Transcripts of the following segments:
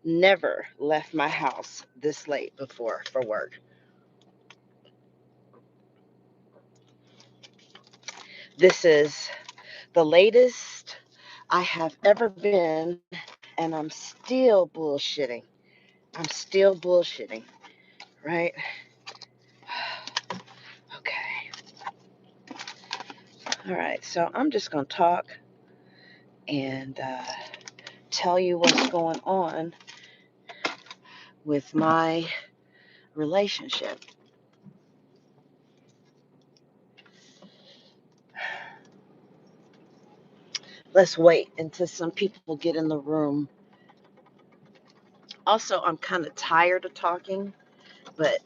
never left my house this late before for work. This is the latest I have ever been, and I'm still bullshitting. I'm still bullshitting, right? Okay. All right. So I'm just going to talk and tell you what's going on with my relationship. Let's wait until some people get in the room. Also, I'm kind of tired of talking, but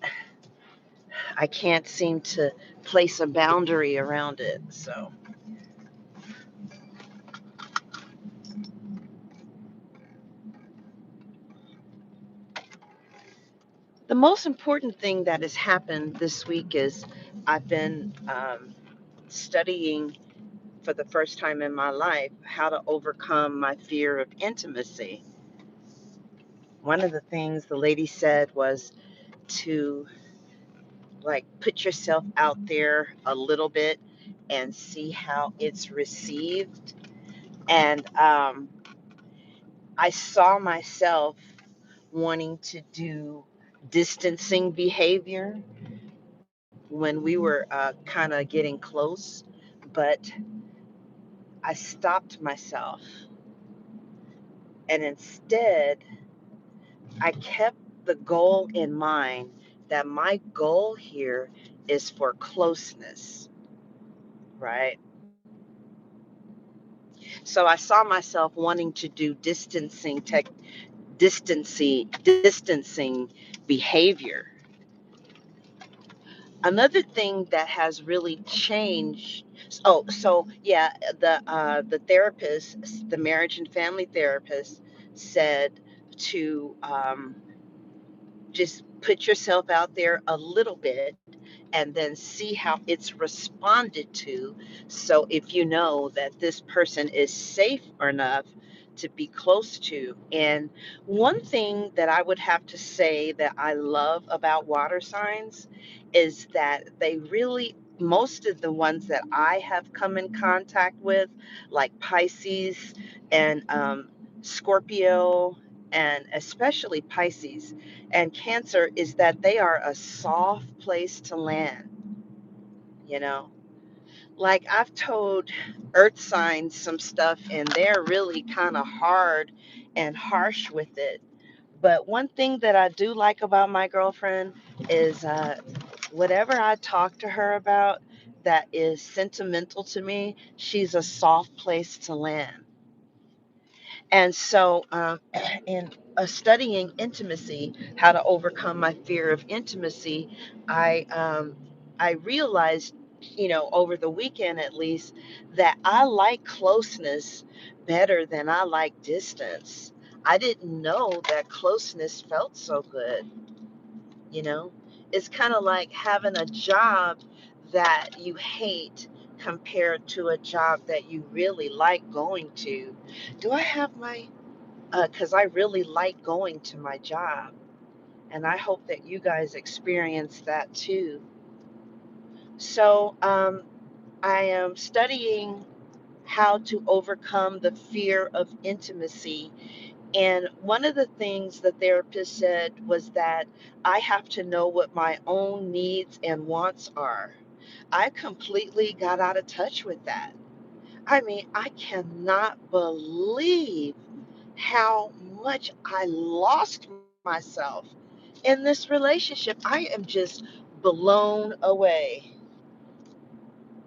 I can't seem to place a boundary around it. So, the most important thing that has happened this week is I've been studying for the first time in my life how to overcome my fear of intimacy. One of the things the lady said was to like put yourself out there a little bit and see how it's received. And I saw myself wanting to do distancing behavior when we were kind of getting close, but I stopped myself. And instead, I kept the goal in mind that my goal here is for closeness, right? So I saw myself wanting to do distancing behavior. Another thing that has really changed. Oh, so yeah, the therapist, the marriage and family therapist, said to just put yourself out there a little bit and then see how it's responded to. So if you know that this person is safe enough to be close to. And one thing that I would have to say that I love about water signs is that they really, most of the ones that I have come in contact with, like Pisces and Scorpio, and especially Pisces and Cancer, is that they are a soft place to land, you know? Like I've told earth signs some stuff and they're really kind of hard and harsh with it. But one thing that I do like about my girlfriend is whatever I talk to her about that is sentimental to me, she's a soft place to land. And so, in studying intimacy, how to overcome my fear of intimacy, I realized, over the weekend at least, that I like closeness better than I like distance. I didn't know that closeness felt so good. You know, it's kind of like having a job that you hate compared to a job that you really like going to. Do I have my because I really like going to my job, and I hope that you guys experience that too. So, I am studying how to overcome the fear of intimacy. And one of the things the therapist said was that I have to know what my own needs and wants are. I completely got out of touch with that. I mean, I cannot believe how much I lost myself in this relationship. I am just blown away.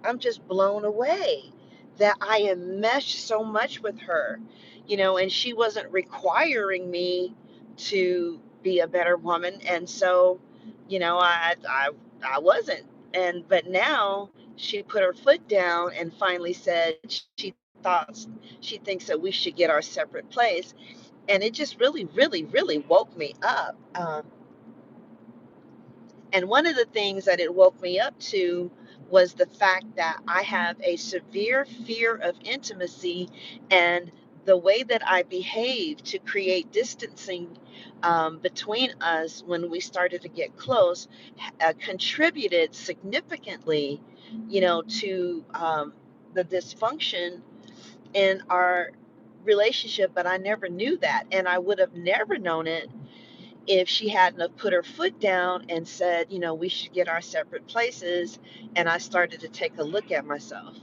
I'm just blown away that I enmeshed so much with her, and she wasn't requiring me to be a better woman. And so, I wasn't. But now she put her foot down and finally said thought she thinks that we should get our separate place. And it just really, really, really woke me up. And one of the things that it woke me up to was the fact that I have a severe fear of intimacy, and the way that I behaved to create distancing between us when we started to get close contributed significantly, to the dysfunction in our relationship. But I never knew that, and I would have never known it if she hadn't have put her foot down and said, we should get our separate places. And I started to take a look at myself.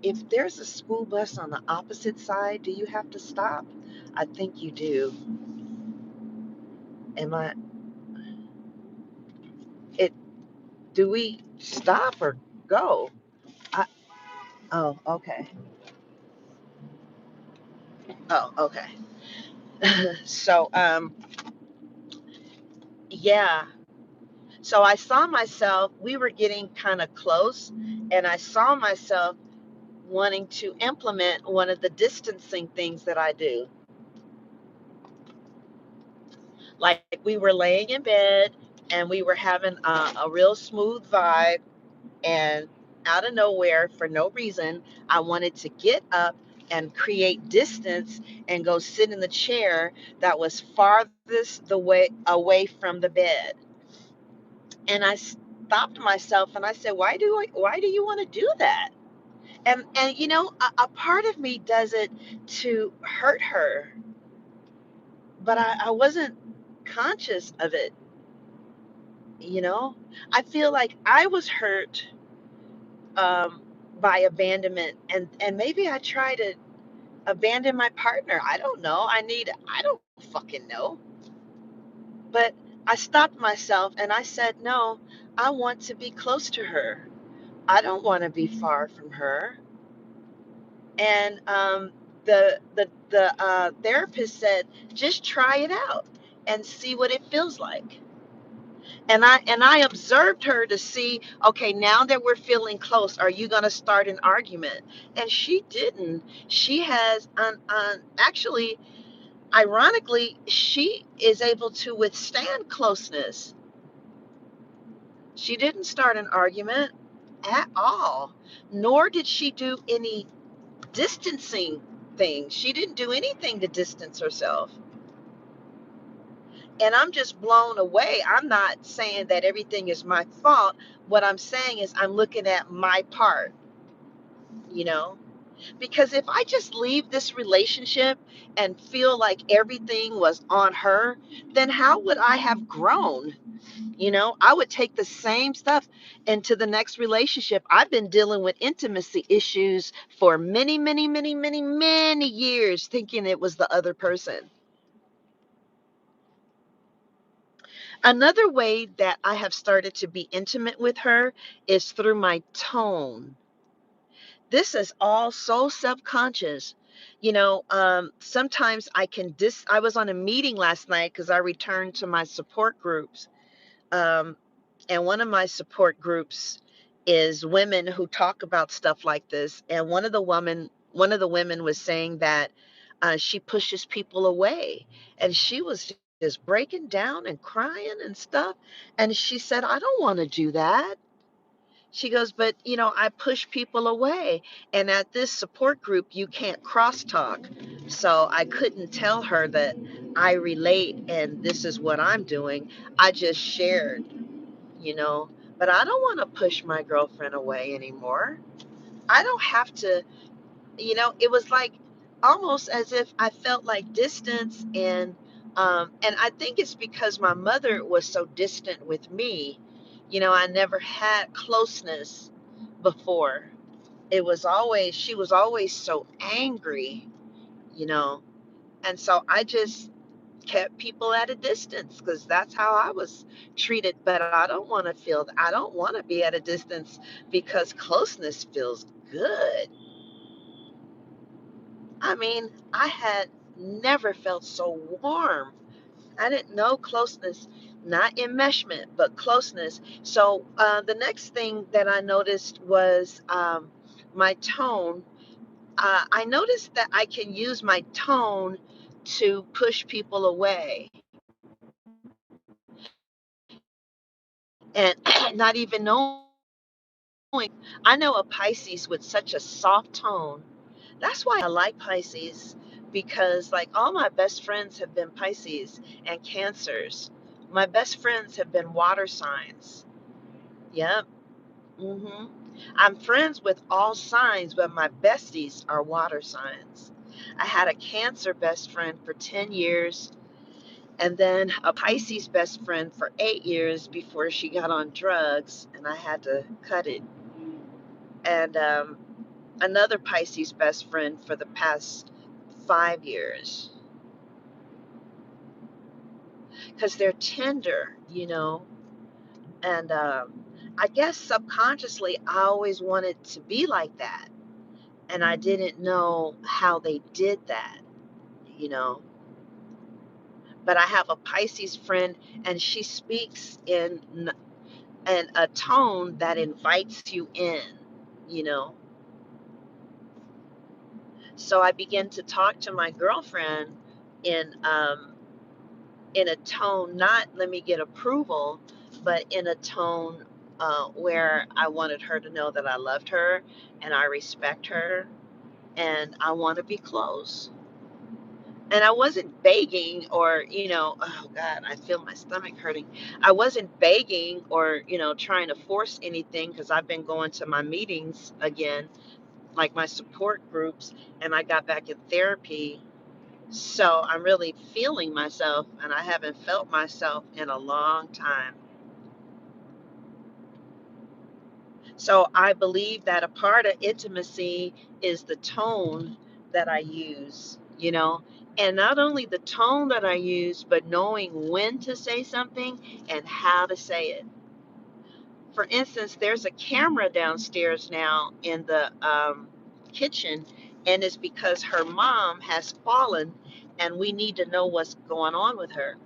If there's a school bus on the opposite side, do you have to stop? I think you do. Am I? It? Do we stop or go? I, oh, okay. Oh, okay. So, yeah. So I saw myself. We were getting kind of close, and I saw myself wanting to implement one of the distancing things that I do. Like we were laying in bed, and we were having a real smooth vibe, and out of nowhere, for no reason, I wanted to get up and create distance and go sit in the chair that was farthest the way away from the bed. And I stopped myself and I said, why do you want to do that? And a part of me does it to hurt her, but I wasn't conscious of it, you know? I feel like I was hurt um, by abandonment, and maybe I try to abandon my partner. I don't know. I don't fucking know. But I stopped myself and I said, no, I want to be close to her. I don't want to be far from her. And the therapist said, just try it out and see what it feels like. And I observed her to see, okay, now that we're feeling close, are you going to start an argument? And she didn't. She has actually, ironically, she is able to withstand closeness. She didn't start an argument at all, nor did she do any distancing things. She didn't do anything to distance herself. And I'm just blown away. I'm not saying that everything is my fault. What I'm saying is I'm looking at my part, you know? Because if I just leave this relationship and feel like everything was on her, then how would I have grown? I would take the same stuff into the next relationship. I've been dealing with intimacy issues for many, many, many, many, many years, thinking it was the other person. Another way that I have started to be intimate with her is through my tone. This is all so subconscious. Sometimes I was on a meeting last night because I returned to my support groups. Um, and one of my support groups is women who talk about stuff like this. And one of the women was saying that she pushes people away, and she was just breaking down and crying and stuff. And she said, I don't want to do that. She goes, but I push people away. And at this support group, you can't crosstalk. So I couldn't tell her that I relate and this is what I'm doing. I just shared, you know, but I don't want to push my girlfriend away anymore. I don't have to, it was like almost as if I felt like distance. And I think it's because my mother was so distant with me. I never had closeness before. She was always so angry, you know, and so I just kept people at a distance because that's how I was treated. But I don't want to be at a distance because closeness feels good. I mean, I had never felt so warm. I didn't know closeness, not enmeshment, but closeness. So the next thing that I noticed was my tone. I noticed that I can use my tone to push people away and not even knowing. I know a Pisces with such a soft tone That's why I like Pisces, because like all my best friends have been Pisces and Cancers. My best friends have been water signs. Yep. hmm I'm friends with all signs, but my besties are water signs. I had a Cancer best friend for 10 years, and then a Pisces best friend for 8 years before she got on drugs, and I had to cut it. And another Pisces best friend for the past 5 years, because they're tender, And I guess subconsciously, I always wanted to be like that. And I didn't know how they did that, you know. But I have a Pisces friend, and she speaks in a tone that invites you in, you know. So I began to talk to my girlfriend in in a tone, not let me get approval, but in a tone where I wanted her to know that I loved her and I respect her and I want to be close. And I wasn't begging or, oh God, I feel my stomach hurting. I wasn't begging or, trying to force anything because I've been going to my meetings again, like my support groups, and I got back in therapy. So I'm really feeling myself, and I haven't felt myself in a long time. So I believe that a part of intimacy is the tone that I use, and not only the tone that I use, but knowing when to say something and how to say it. For instance, there's a camera downstairs now in the kitchen, and it's because her mom has fallen, and we need to know what's going on with her.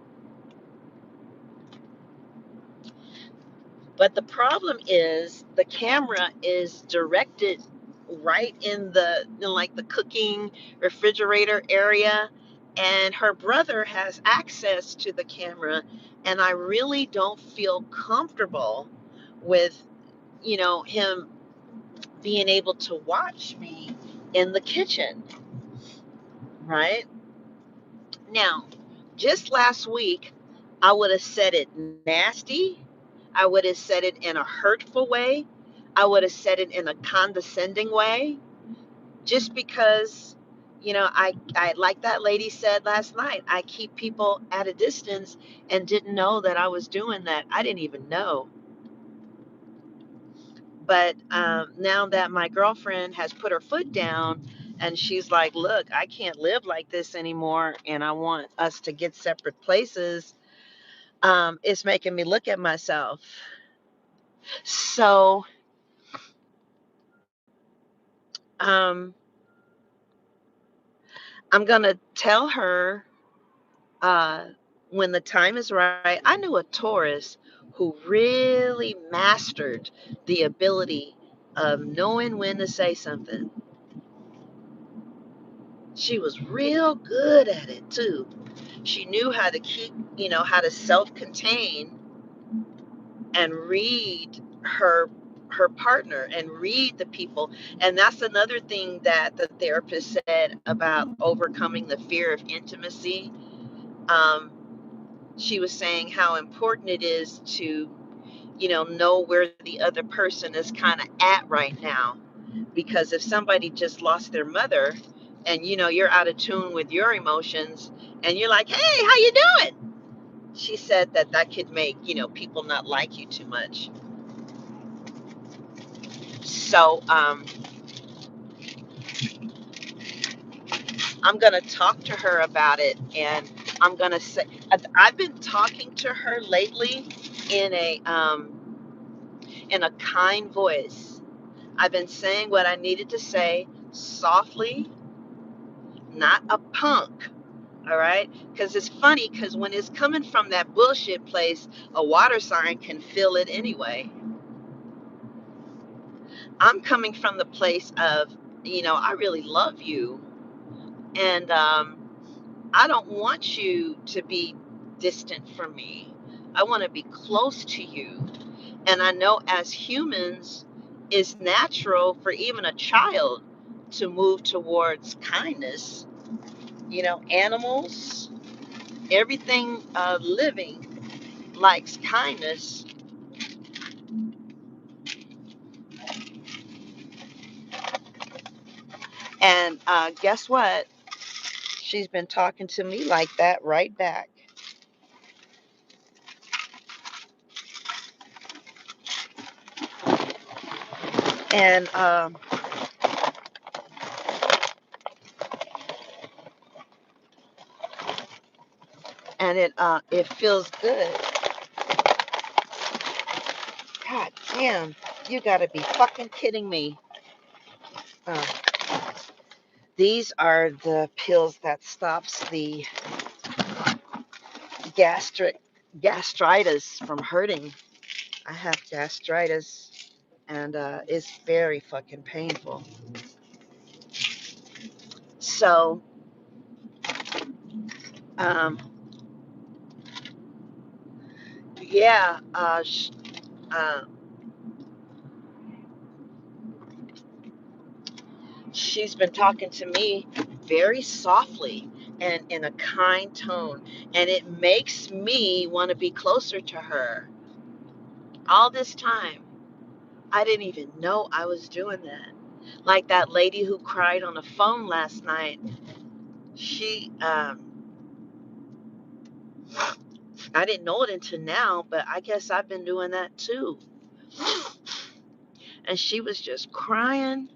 But the problem is the camera is directed right in like the cooking refrigerator area, and her brother has access to the camera, and I really don't feel comfortable with, him being able to watch me in the kitchen, right? Now, just last week, I would have said it nasty. I would have said it in a hurtful way. I would have said it in a condescending way, just because, I like that lady said last night, I keep people at a distance and didn't know that I was doing that. I didn't even know. But now that my girlfriend has put her foot down and she's like, look, I can't live like this anymore, and I want us to get separate places, it's making me look at myself. So um, I'm going to tell her uh, when the time is right. I knew a Taurus who really mastered the ability of knowing when to say something. She was real good at it too. She knew how to keep, how to self-contain and read her partner and read the people. And that's another thing that the therapist said about overcoming the fear of intimacy. Um, she was saying how important it is to, know where the other person is kind of at right now. Because if somebody just lost their mother and, you're out of tune with your emotions and you're like, hey, how you doing? She said that that could make, people not like you too much. So I'm going to talk to her about it, and I'm going to say I've been talking to her lately in in a kind voice. I've been saying what I needed to say softly, not a punk. All right, because it's funny, because when it's coming from that bullshit place, a water sign can feel it anyway. I'm coming from the place of, I really love you, and I don't want you to be distant from me. I want to be close to you. And I know as humans, it's natural for even a child to move towards kindness. Animals, everything living likes kindness. And guess what? She's been talking to me like that right back. And it feels good. God damn, you gotta be fucking kidding me. Uh, these are the pills that stops the gastritis from hurting. I have gastritis, and it's very fucking painful. So, um, yeah, uh, she's been talking to me very softly and in a kind tone, and it makes me want to be closer to her. All this time, I didn't even know I was doing that. Like that lady who cried on the phone last night. She, I didn't know it until now, but I guess I've been doing that too. And she was just crying.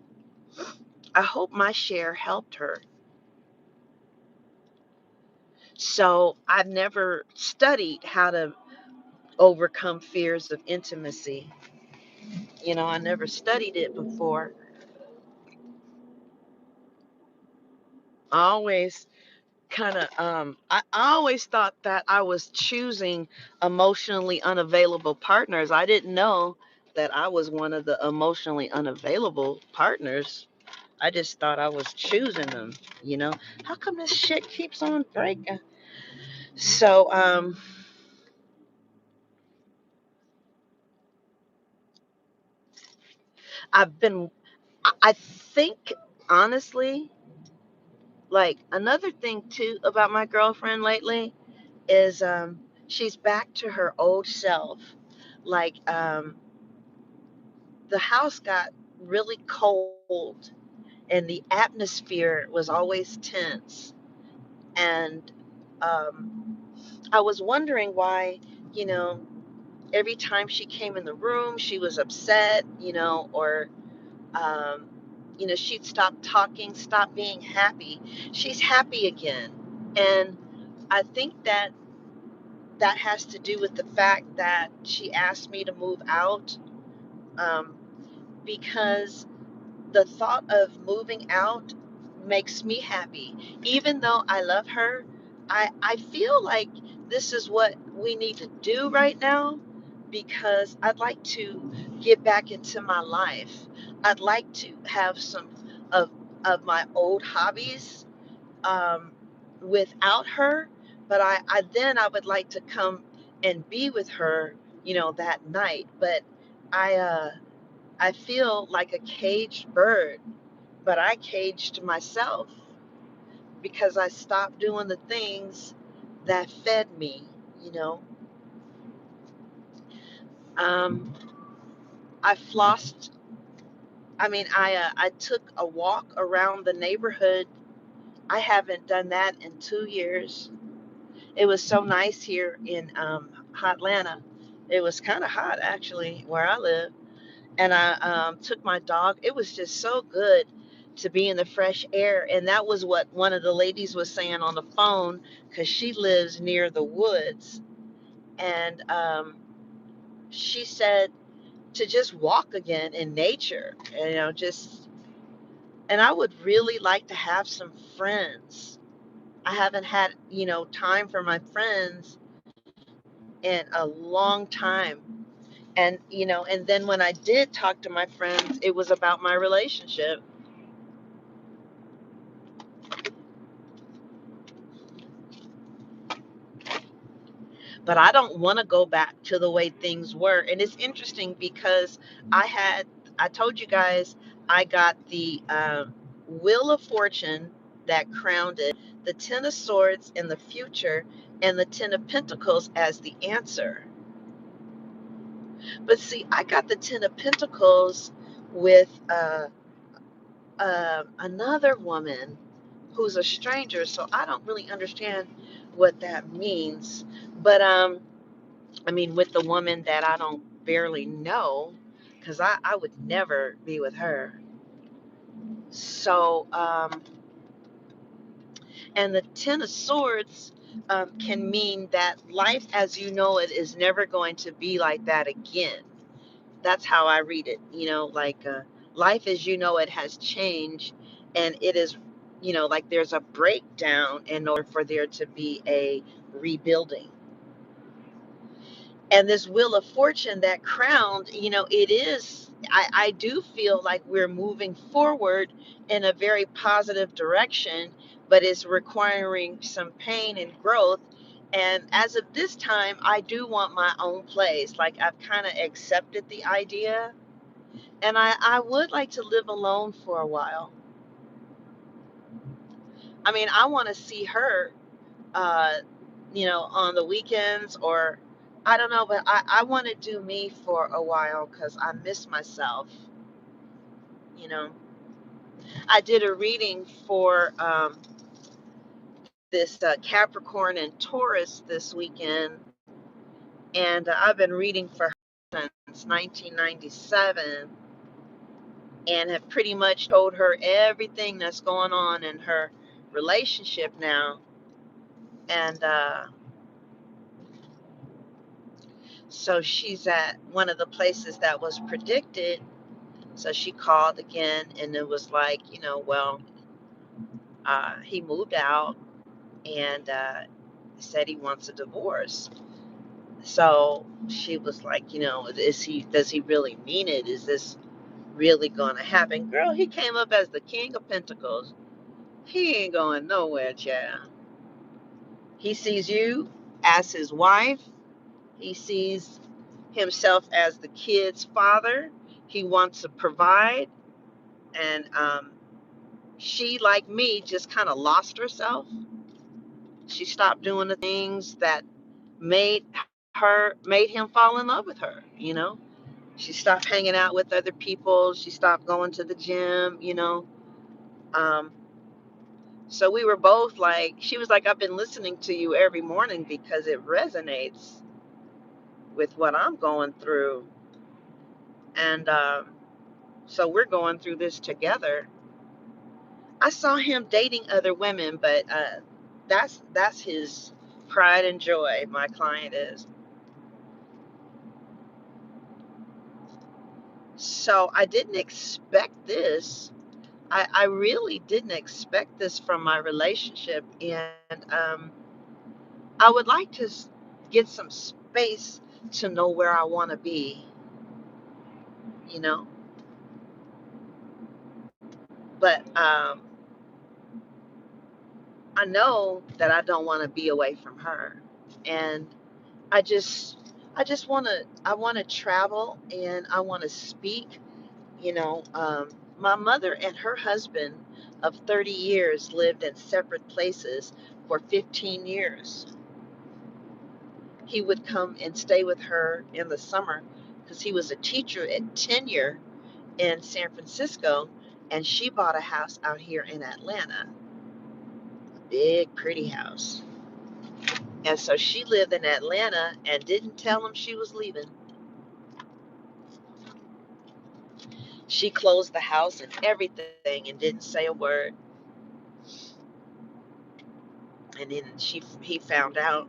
I hope my share helped her. So I've never studied how to overcome fears of intimacy. I never studied it before. I always I always thought that I was choosing emotionally unavailable partners. I didn't know that I was one of the emotionally unavailable partners. I just thought I was choosing them. How come this shit keeps on breaking? So, I've been, I think, honestly, like another thing too about my girlfriend lately is she's back to her old self. Like, the house got really cold and the atmosphere was always tense. And I was wondering why, you know, every time she came in the room, she was upset, or, um, she'd stop talking, stop being happy. She's happy again. And I think that has to do with the fact that she asked me to move out, um, because the thought of moving out makes me happy. Even though I love her, I feel like this is what we need to do right now because I'd like to get back into my life. I'd like to have some of my old hobbies, um, without her, but I would like to come and be with her, that night. But I uh, I feel like a caged bird, but I caged myself because I stopped doing the things that fed me, you know. Um, I flossed. I took a walk around the neighborhood. I haven't done that in 2 years. It was so nice here in Hotlanta. It was kind of hot actually where I live, and I took my dog. It was just so good to be in the fresh air, and that was what one of the ladies was saying on the phone because she lives near the woods, and she said to just walk again in nature, just. And I would really like to have some friends. I haven't had time for my friends in a long time. And then when I did talk to my friends, it was about my relationship. But I don't want to go back to the way things were. And it's interesting because I told you guys I got the Wheel of Fortune that crowned it, the Ten of Swords in the future, and the Ten of Pentacles as the answer. But see, I got the Ten of Pentacles with another woman who's a stranger, so I don't really understand what that means. But I mean, with the woman that I don't barely know, because I would never be with her. So, and the Ten of Swords can mean that life as you know it is never going to be like that again. That's how I read it. Like life as you know it has changed, and it is, like there's a breakdown in order for there to be a rebuilding. And this Wheel of Fortune that crowned, it is, I do feel like we're moving forward in a very positive direction, but it's requiring some pain and growth. And as of this time, I do want my own place. Like I've kind of accepted the idea, and I would like to live alone for a while. I mean, I want to see her, uh, on the weekends, or I don't know, but I want to do me for a while because I miss myself. You know, I did a reading for this Capricorn and Taurus this weekend, and I've been reading for her since 1997 and have pretty much told her everything that's going on in her relationship now. And so she's at one of the places that was predicted. So she called again, and it was like, well, he moved out and said he wants a divorce. So she was like, does he really mean it? Is this really going to happen? Girl, he came up as the King of Pentacles. He ain't going nowhere, child. He sees you as his wife. He sees himself as the kid's father. He wants to provide. And she, like me, just kind of lost herself. She stopped doing the things that made made him fall in love with her. She stopped hanging out with other people. She stopped going to the gym. Um, so we were both like, she was like, I've been listening to you every morning because it resonates with what I'm going through. And so we're going through this together. I saw him dating other women, but that's his pride and joy. My client is. So I didn't expect this. I really didn't expect this from my relationship, and I would like to get some space to know where I want to be. You know, but I know that I don't want to be away from her, and I just I want to travel, and I want to speak. My mother and her husband of 30 years lived in separate places for 15 years. He would come and stay with her in the summer because he was a teacher at tenure in San Francisco, and she bought a house out here in Atlanta, big pretty house. And so she lived in Atlanta and didn't tell him she was leaving. She closed the house and everything and didn't say a word. And then he found out.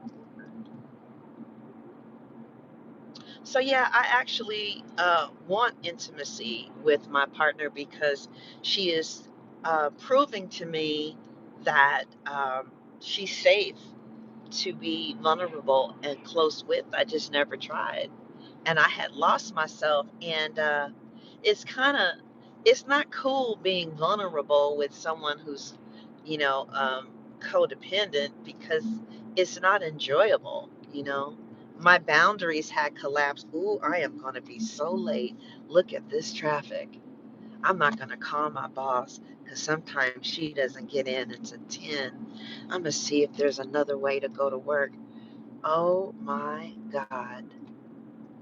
So yeah, I actually want intimacy with my partner because she is proving to me that she's safe to be vulnerable and close with. I just never tried, and I had lost myself, and it's kind of it's not cool being vulnerable with someone who's codependent because it's not enjoyable. My boundaries had collapsed. Ooh, I am going to be so late. Look at this traffic. I'm not going to call my boss because sometimes she doesn't get in until 10. I'm going to see if there's another way to go to work. Oh my God.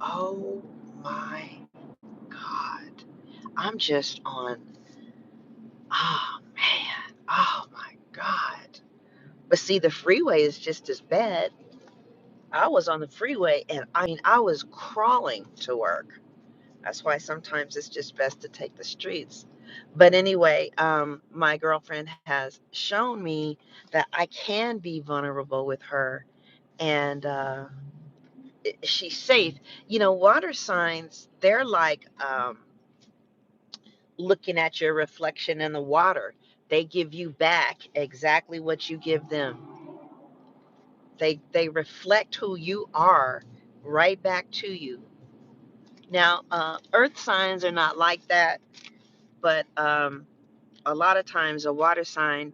Oh my God. I'm just on, oh man. Oh my God. But see, the freeway is just as bad. I was on the freeway and I mean, I was crawling to work. That's why sometimes it's just best to take the streets. But anyway, my girlfriend has shown me that I can be vulnerable with her, and she's safe. You know, water signs, they're like looking at your reflection in the water. They give you back exactly what you give them. They reflect who you are right back to you. Now, earth signs are not like that, but a lot of times a water sign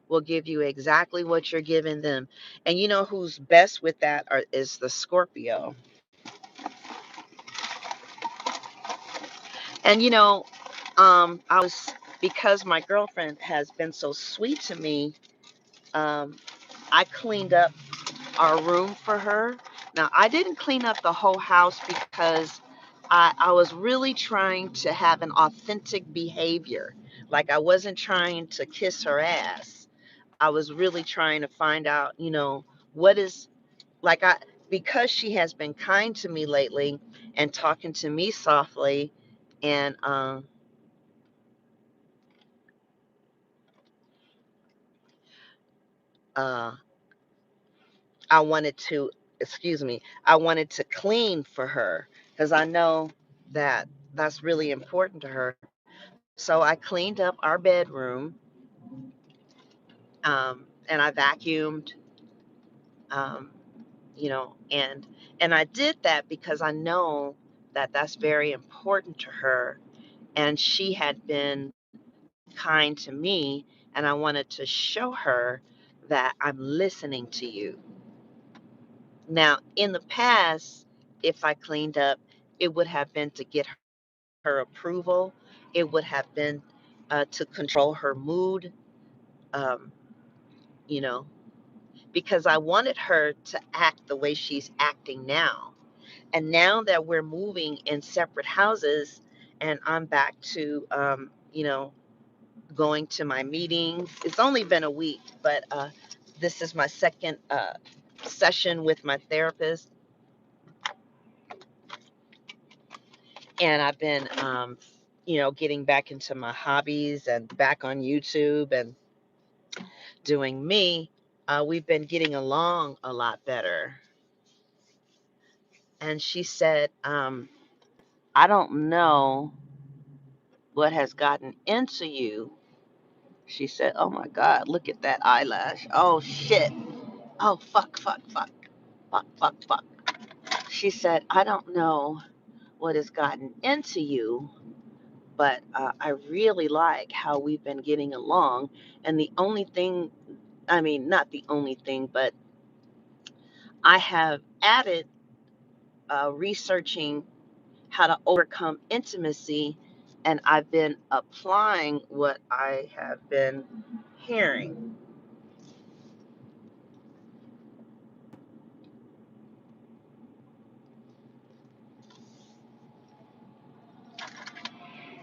will give you exactly what you're giving them. And you know who's best with that is the Scorpio. And you know, I was, because my girlfriend has been so sweet to me, um, I cleaned up our room for her. Now, I didn't clean up the whole house because I was really trying to have an authentic behavior. Like, I wasn't trying to kiss her ass. I was really trying to find out, you know, what is, like, because she has been kind to me lately and talking to me softly, and uh, I wanted to, excuse me, I wanted to clean for her because I know that that's really important to her. So I cleaned up our bedroom, and I vacuumed, um, you know, and I did that because I know that that's very important to her, and she had been kind to me, and I wanted to show her that I'm listening to you. Now, in the past, if I cleaned up, it would have been to get her approval. It would have been to control her mood, um, you know, because I wanted her to act the way she's acting now. And now that we're moving in separate houses and I'm back to, you know, going to my meetings, it's only been a week, but this is my second session with my therapist. And I've been, you know, getting back into my hobbies and back on YouTube and doing me. We've been getting along a lot better. And she said, I don't know what has gotten into you. She said, oh my God, look at that eyelash. Oh shit. Oh, fuck, fuck, fuck, fuck, fuck, fuck. She said, I don't know what has gotten into you, but I really like how we've been getting along. And the only thing, I mean, not the only thing, but I have added researching how to overcome intimacy, and I've been applying what I have been hearing.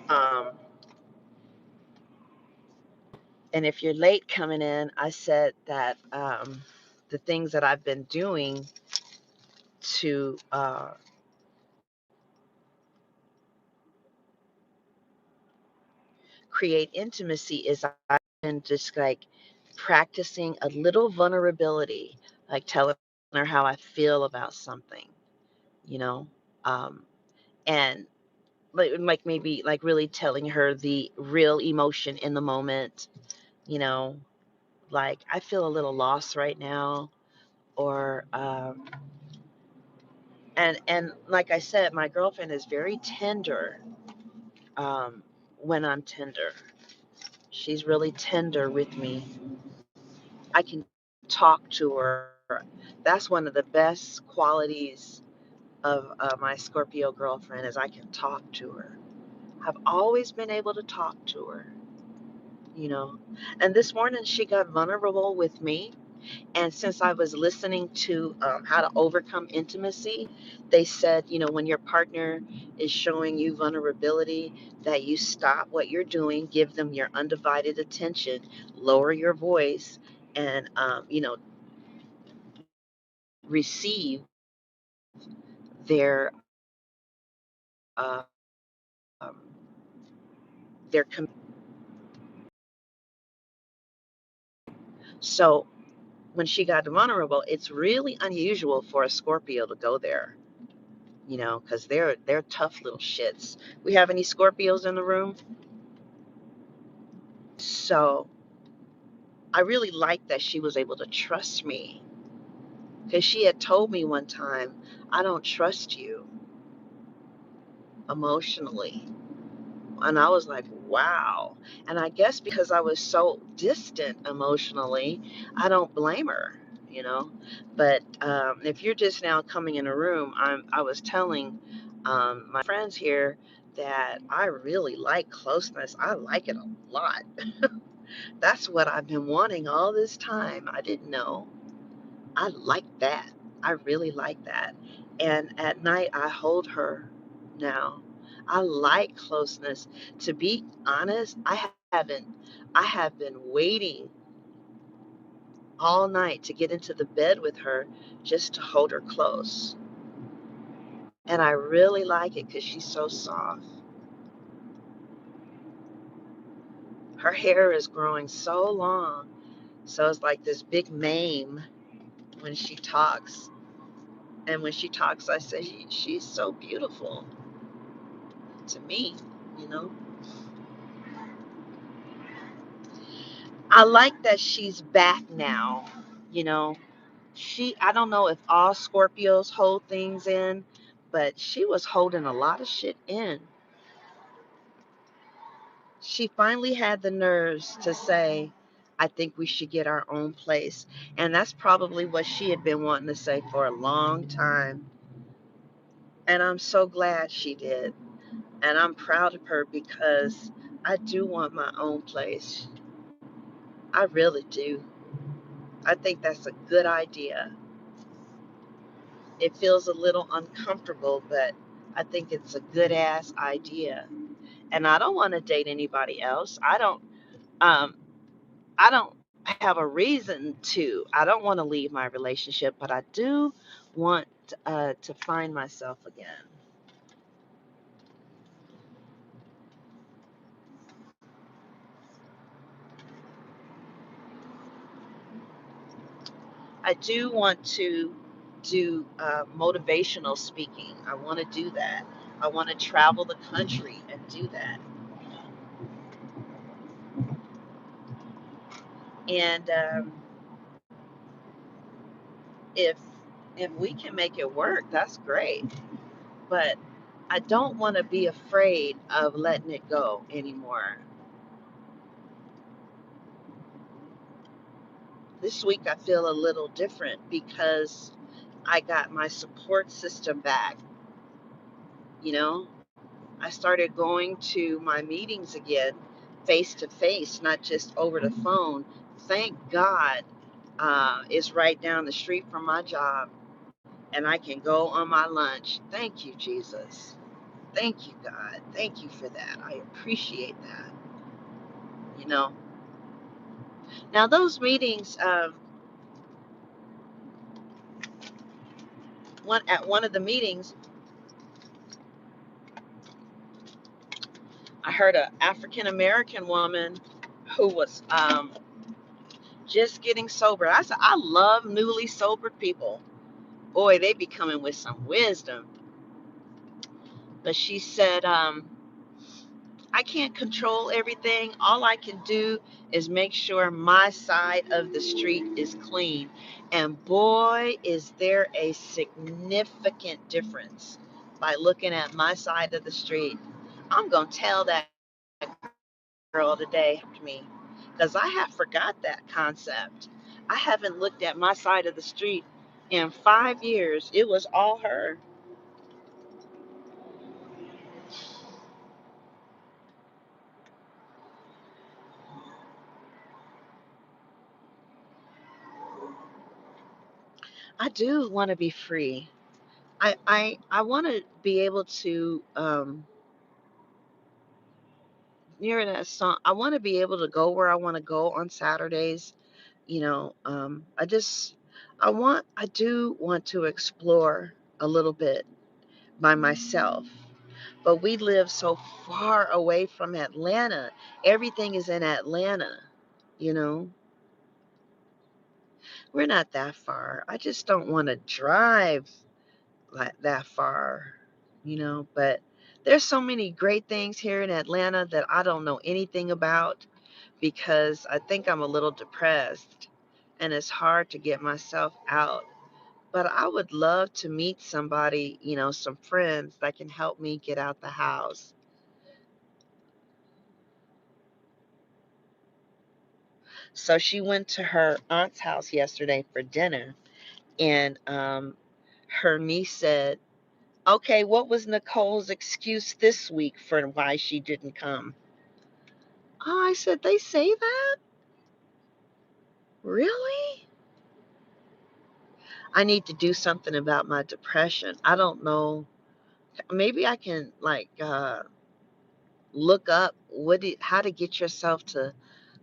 Um, and if you're late coming in, I said that the things that I've been doing to create intimacy is I've been just like practicing a little vulnerability, like telling her how I feel about something, you know, um, and like maybe like really telling her the real emotion in the moment, you know, like I feel a little lost right now, or and like I said, my girlfriend is very tender when I'm tender. She's really tender with me. I can talk to her. That's one of the best qualities of my Scorpio girlfriend is I can talk to her. I've always been able to talk to her, you know. And this morning she got vulnerable with me. And since I was listening to how to overcome intimacy, they said, when your partner is showing you vulnerability, that you stop what you're doing, give them your undivided attention, lower your voice, and, receive their uh, um, their so when she got vulnerable, it's really unusual for a Scorpio to go there, because they're tough little shits. We have any Scorpios in the room? So I really liked that she was able to trust me, because she had told me one time, I don't trust you emotionally. And I was like, wow. And I guess because I was so distant emotionally, I don't blame her, you know. But if you're just now coming in a room, I was telling my friends here that I really like closeness. I like it a lot. That's what I've been wanting all this time. I didn't know. I like that. I really like that. And at night, I hold her now. I like closeness. To be honest, haven't. I have been waiting all night to get into the bed with her just to hold her close. And I really like it because she's so soft. Her hair is growing so long. So it's like this big mane when she talks. And when she talks, I say, she's so beautiful to me, you know. I like that she's back now. You know, I don't know if all Scorpios hold things in, but she was holding a lot of shit in. She finally had the nerves to say, I think we should get our own place. And that's probably what she had been wanting to say for a long time. And I'm so glad she did. And I'm proud of her because I do want my own place. I really do. I think that's a good idea. It feels a little uncomfortable, but I think it's a good ass idea. And I don't want to date anybody else. Um I don't have a reason to. I don't want to leave my relationship, but I do want to find myself again. I do want to do motivational speaking. I want to do that. I want to travel the country and do that. And if we can make it work, that's great. But I don't want to be afraid of letting it go anymore. This week I feel a little different because I got my support system back. You know, I started going to my meetings again face to face, not just over the phone. Thank God it's right down the street from my job and I can go on my lunch. Thank you, Jesus. Thank you, God. Thank you for that. I appreciate that. You know, now those meetings, at one of the meetings, I heard an African American woman who was just getting sober. I said, I love newly sobered people. Boy, they be coming with some wisdom. But she said, I can't control everything. All I can do is make sure my side of the street is clean. And boy, is there a significant difference by looking at my side of the street. I'm going to tell that girl today to me because I have forgot that concept. I haven't looked at my side of the street in 5 years. It was all her. I do want to be free. I want to be able to near that song. I want to be able to go where I want to go on Saturdays. I do want to explore a little bit by myself. But we live so far away from Atlanta. Everything is in Atlanta, you know. We're not that far. I just don't want to drive like that far, but there's so many great things here in Atlanta that I don't know anything about because I think I'm a little depressed and it's hard to get myself out. But I would love to meet somebody, some friends that can help me get out the house. So she went to her aunt's house yesterday for dinner, and her niece said, "Okay, what was Nicole's excuse this week for why she didn't come?" Oh, I said, "They say that? Really?" I need to do something about my depression. I don't know. Maybe I can look up how to get yourself to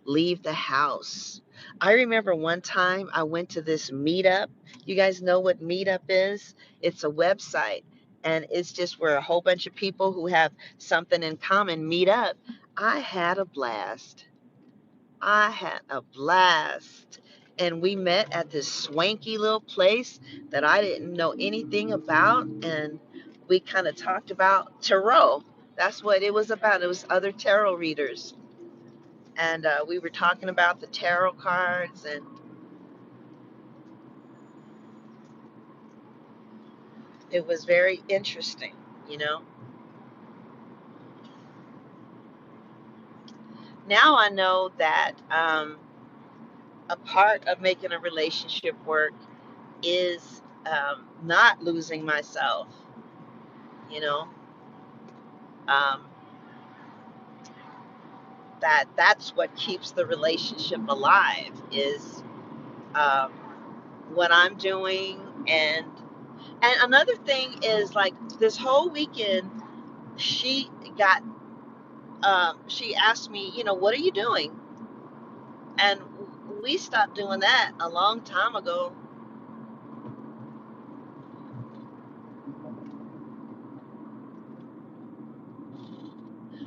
leave the house. I remember one time I went to this meetup. You guys know what meetup is? It's a website, and it's just where a whole bunch of people who have something in common meet up. I had a blast. I had a blast. And we met at this swanky little place that I didn't know anything about. And we kind of talked about tarot. That's what it was about. It was other tarot readers. And we were talking about the tarot cards. And it was very interesting, you know. Now I know that a part of making a relationship work is not losing myself, you know. Um, that's what keeps the relationship alive is um, what I'm doing. And another thing is like this whole weekend she got she asked me, what are you doing? And we stopped doing that a long time ago.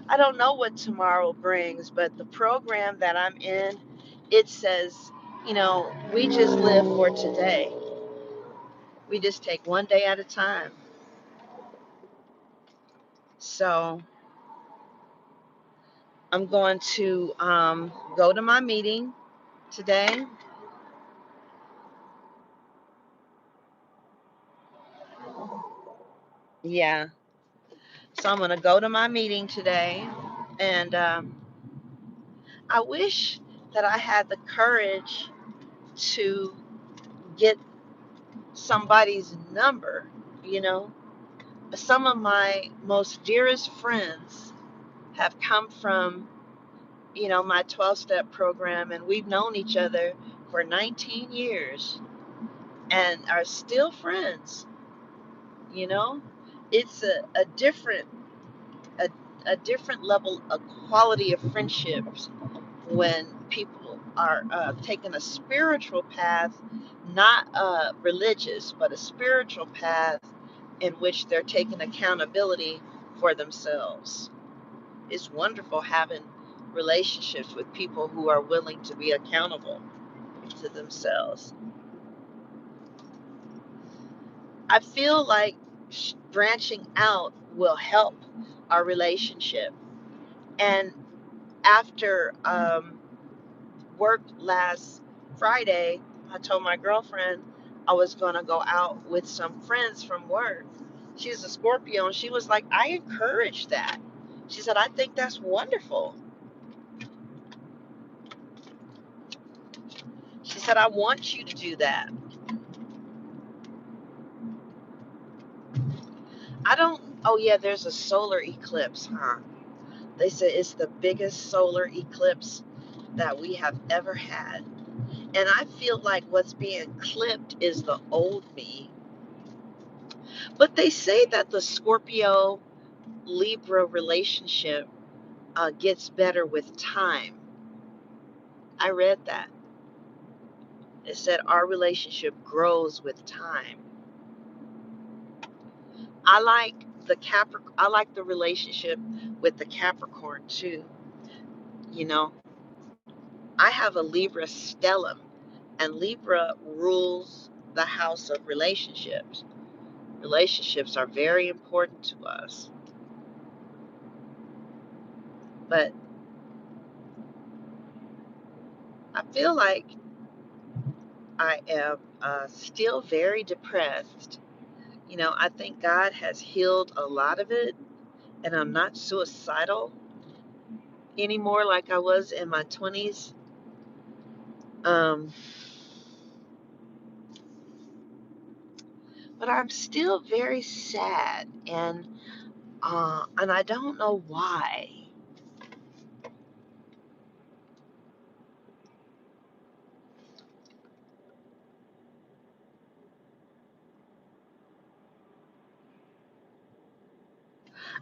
I don't know what tomorrow brings, but the program that I'm in, it says, we just live for today. We just take one day at a time. So I'm going to go to my meeting today. Yeah. So I'm going to go to my meeting today. And I wish that I had the courage to get somebody's number. You know, some of my most dearest friends have come from, my 12-step program, and we've known each other for 19 years and are still friends. You know, it's a, a different level of quality of friendships when people are taking a spiritual path, not religious, but a spiritual path in which they're taking accountability for themselves. It's wonderful having relationships with people who are willing to be accountable to themselves. I feel like branching out will help our relationship. And after work last Friday, I told my girlfriend I was going to go out with some friends from work. She's a Scorpio, and she was like, I encourage that. She said, I think that's wonderful. She said, I want you to do that. I don't, oh yeah, there's a solar eclipse, huh? They said it's the biggest solar eclipse that we have ever had. And I feel like what's being clipped is the old me. But they say that the Scorpio Libra relationship gets better with time. I read that. It said our relationship grows with time. I like I like the relationship with the Capricorn too. You know, I have a Libra stellium, and Libra rules the house of relationships. Relationships are very important to us, but I feel like I am still very depressed. You know, I think God has healed a lot of it, and I'm not suicidal anymore like I was in my 20s. Um, but I'm still very sad, and I don't know why.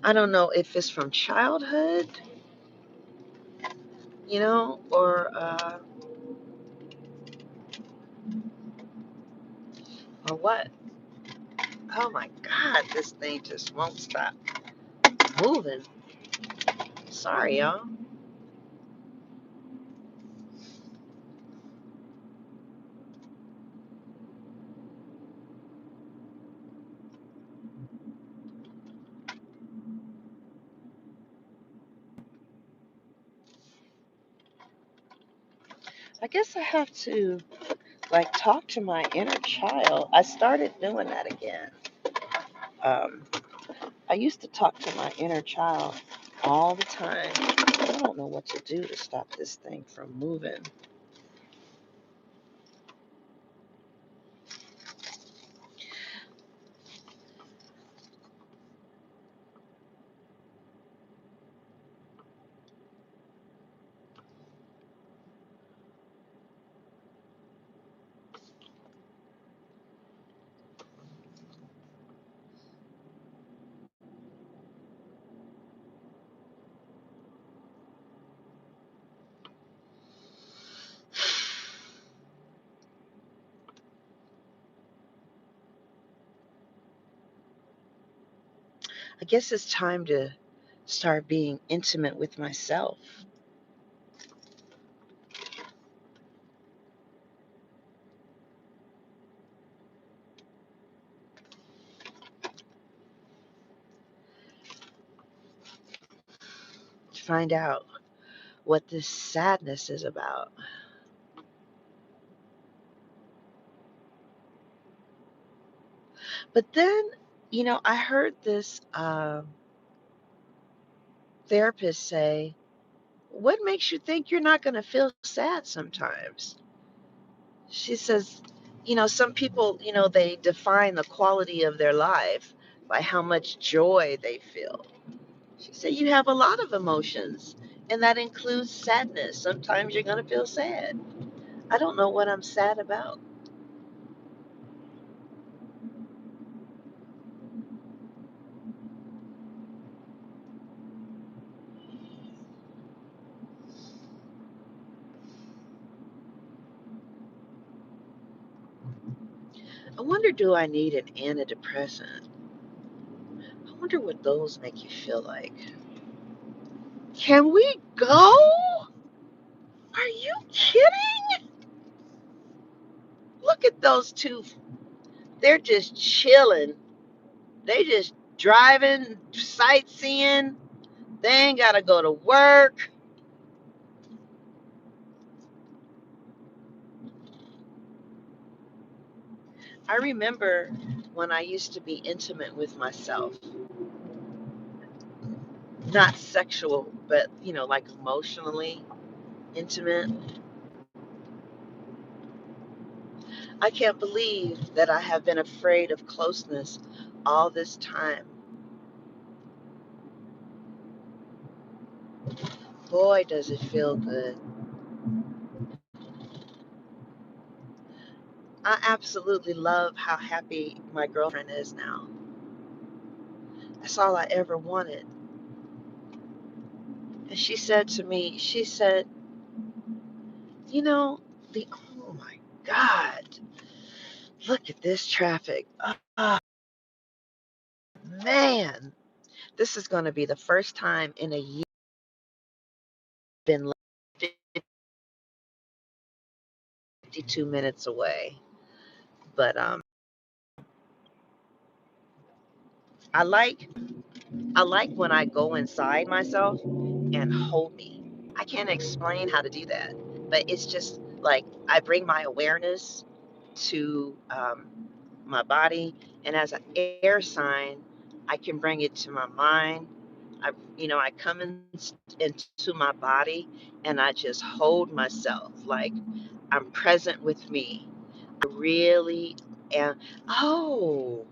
I don't know if it's from childhood, or what. Oh my God, this thing just won't stop moving. Sorry, y'all. I guess I have to like talk to my inner child. I started doing that again. Um, I used to talk to my inner child all the time. I don't know what to do to stop this thing from moving. I guess it's time to start being intimate with myself. To find out what this sadness is about. But then, I heard this therapist say, "What makes you think you're not going to feel sad sometimes?" She says, some people, they define the quality of their life by how much joy they feel. She said, you have a lot of emotions, and that includes sadness. Sometimes you're going to feel sad. I don't know what I'm sad about. I wonder, do I need an antidepressant? I wonder what those make you feel like. Can we go? Are you kidding? Look at those two. They're just chilling. They just driving, sightseeing. They ain't got to go to work. I remember when I used to be intimate with myself, not sexual, but, like emotionally intimate. I can't believe that I have been afraid of closeness all this time. Boy, does it feel good. I absolutely love how happy my girlfriend is now. That's all I ever wanted. And she said to me, she said, you know, the oh my God, look at this traffic. Oh, man, this is going to be the first time in a year I've been left 52 minutes away. But I like I like when I go inside myself and hold me. I can't explain how to do that, but it's just like I bring my awareness to my body, and as an air sign, I can bring it to my mind. I come into my body, and I just hold myself like I'm present with me. I really am. Oh,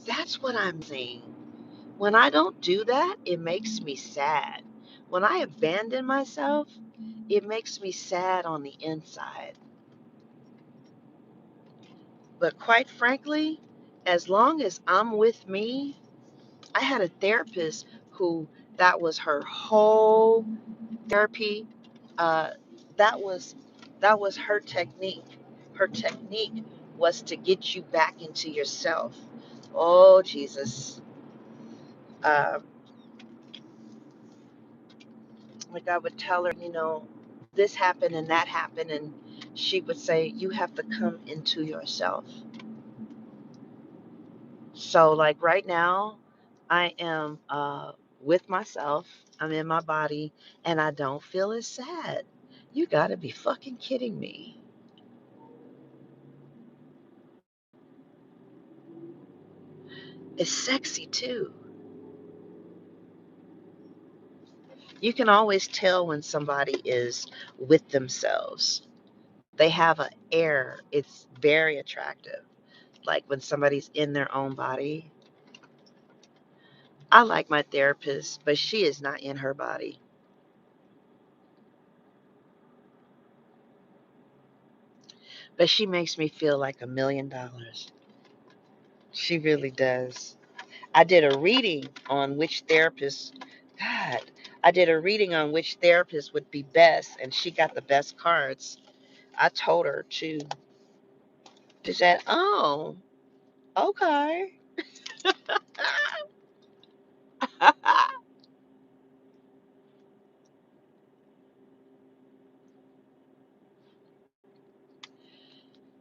that's what I'm saying. When I don't do that, it makes me sad. When I abandon myself, it makes me sad on the inside. But quite frankly, as long as I'm with me, I had a therapist who that was her whole therapy. Uh, that was that was her technique. Her technique was to get you back into yourself. Oh Jesus! Uh, like I would tell her, this happened and that happened, and she would say, you have to come into yourself. So, like right now, I am with myself. I'm in my body, and I don't feel as sad. You got to be fucking kidding me. It's sexy too. You can always tell when somebody is with themselves. They have an air. It's very attractive. Like when somebody's in their own body. I like my therapist, but she is not in her body. But she makes me feel like $1 million. She really does. I did a reading on which therapist, God, I did a reading on which therapist would be best, and she got the best cards. I told her to. She said, oh, okay.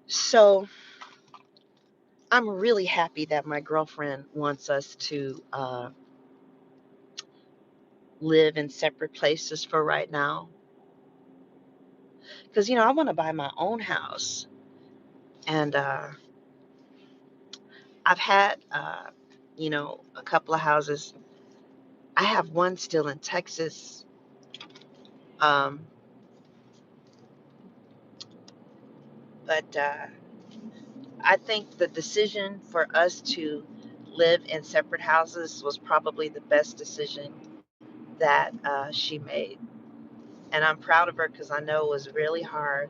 So I'm really happy that my girlfriend wants us to live in separate places for right now. Because, I want to buy my own house. And I've had, a couple of houses. I have one still in Texas. Um, but I think the decision for us to live in separate houses was probably the best decision that she made. And I'm proud of her because I know it was really hard.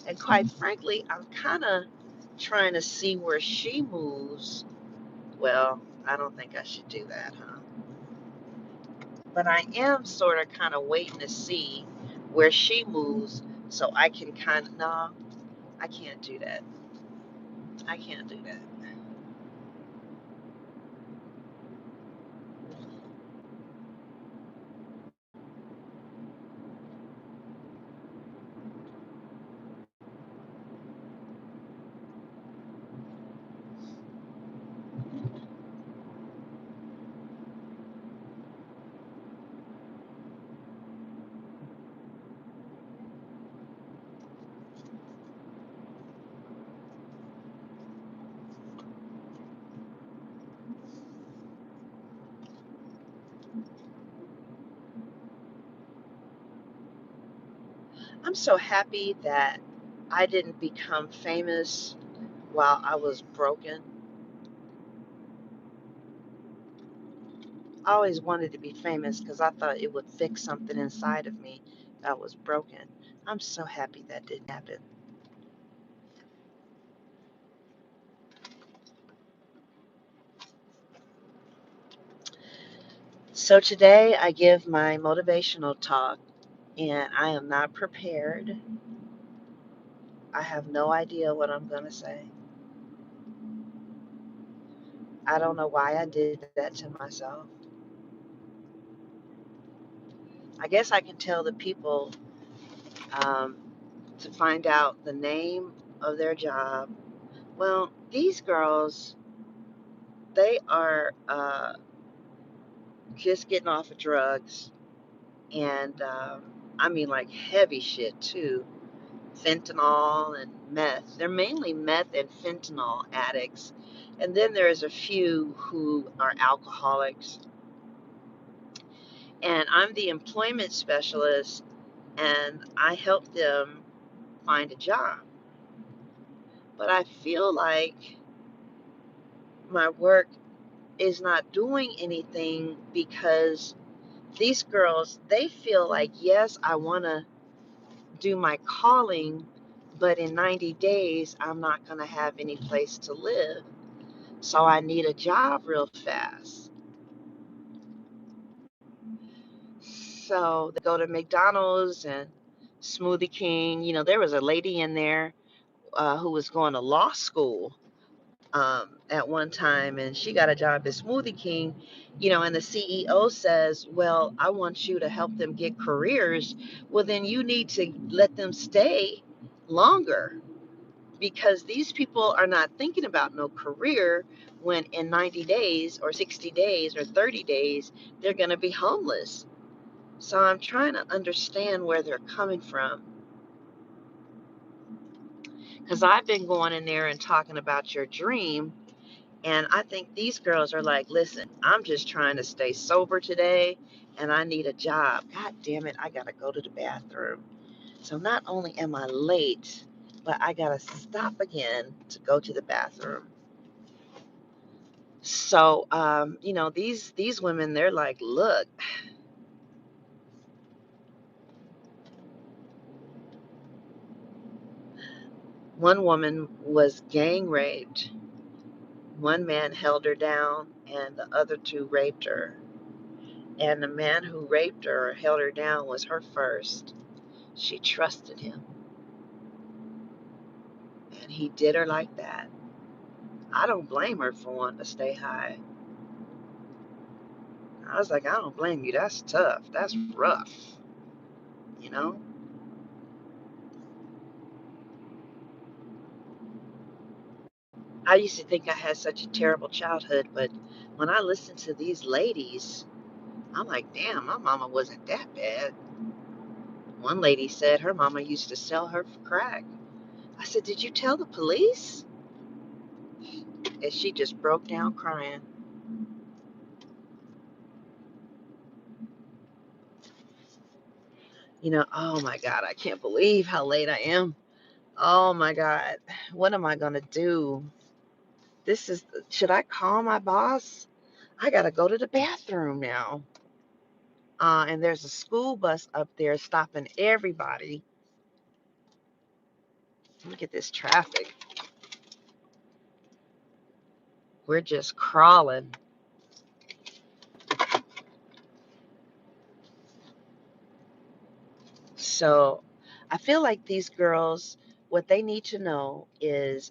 And quite frankly, I'm kind of trying to see where she moves. Well, I don't think I should do that, huh? But I am sort of kind of waiting to see where she moves so I can kind of, no, I can't do that. I can't do that. I'm so happy that I didn't become famous while I was broken. I always wanted to be famous because I thought it would fix something inside of me that was broken. I'm so happy that didn't happen. So today I give my motivational talk, and I am not prepared. I have no idea what I'm going to say. I don't know why I did that to myself. I guess I can tell the people um, to find out the name of their job. Well, these girls, they are just getting off of drugs, and I mean, like heavy shit too, fentanyl and meth. They're mainly meth and fentanyl addicts. And then there's a few who are alcoholics. And I'm the employment specialist, and I help them find a job. But I feel like my work is not doing anything because these girls, they feel like, yes, I want to do my calling, but in 90 days, I'm not going to have any place to live. So I need a job real fast. So they go to McDonald's and Smoothie King. You know, there was a lady in there who was going to law school at one time, and she got a job at Smoothie King. You know, and the CEO says, well, I want you to help them get careers. Well, then you need to let them stay longer, because these people are not thinking about no career when in 90 days or 60 days or 30 days they're going to be homeless. So I'm trying to understand where they're coming from, because I've been going in there and talking about your dream, and I think these girls are like, listen, I'm just trying to stay sober today and I need a job. God damn it, I got to go to the bathroom. So not only am I late, but I got to stop again to go to the bathroom. So, you know, these women, they're like, look, one woman was gang raped. One man held her down, and the other two raped her. And the man who raped her or held her down was her first. She trusted him, and he did her like that. I don't blame her for wanting to stay high. I was like, I don't blame you. That's tough. That's rough, you know? I used to think I had such a terrible childhood, but when I listen to these ladies, I'm like, damn, my mama wasn't that bad. One lady said her mama used to sell her for crack. I said, did you tell the police? And she just broke down crying. You know, oh my God, I can't believe how late I am. Oh my God, what am I going to do? Should I call my boss? I got to go to the bathroom now. And there's a school bus up there stopping everybody. Look at this traffic. We're just crawling. So I feel like these girls, what they need to know is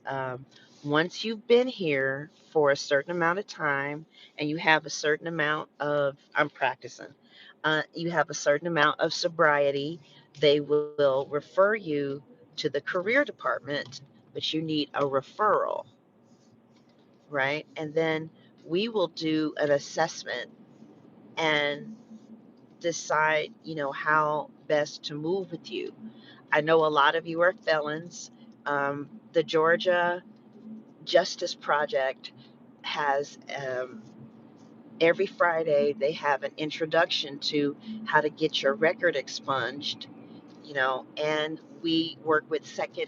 once you've been here for a certain amount of time and you have a certain amount of, I'm practicing, you have a certain amount of sobriety, they will refer you to the career department, but you need a referral, right? And then we will do an assessment and decide, you know, how best to move with you. I know a lot of you are felons. The Georgia Justice Project has every Friday they have an introduction to how to get your record expunged, you know, and we work with second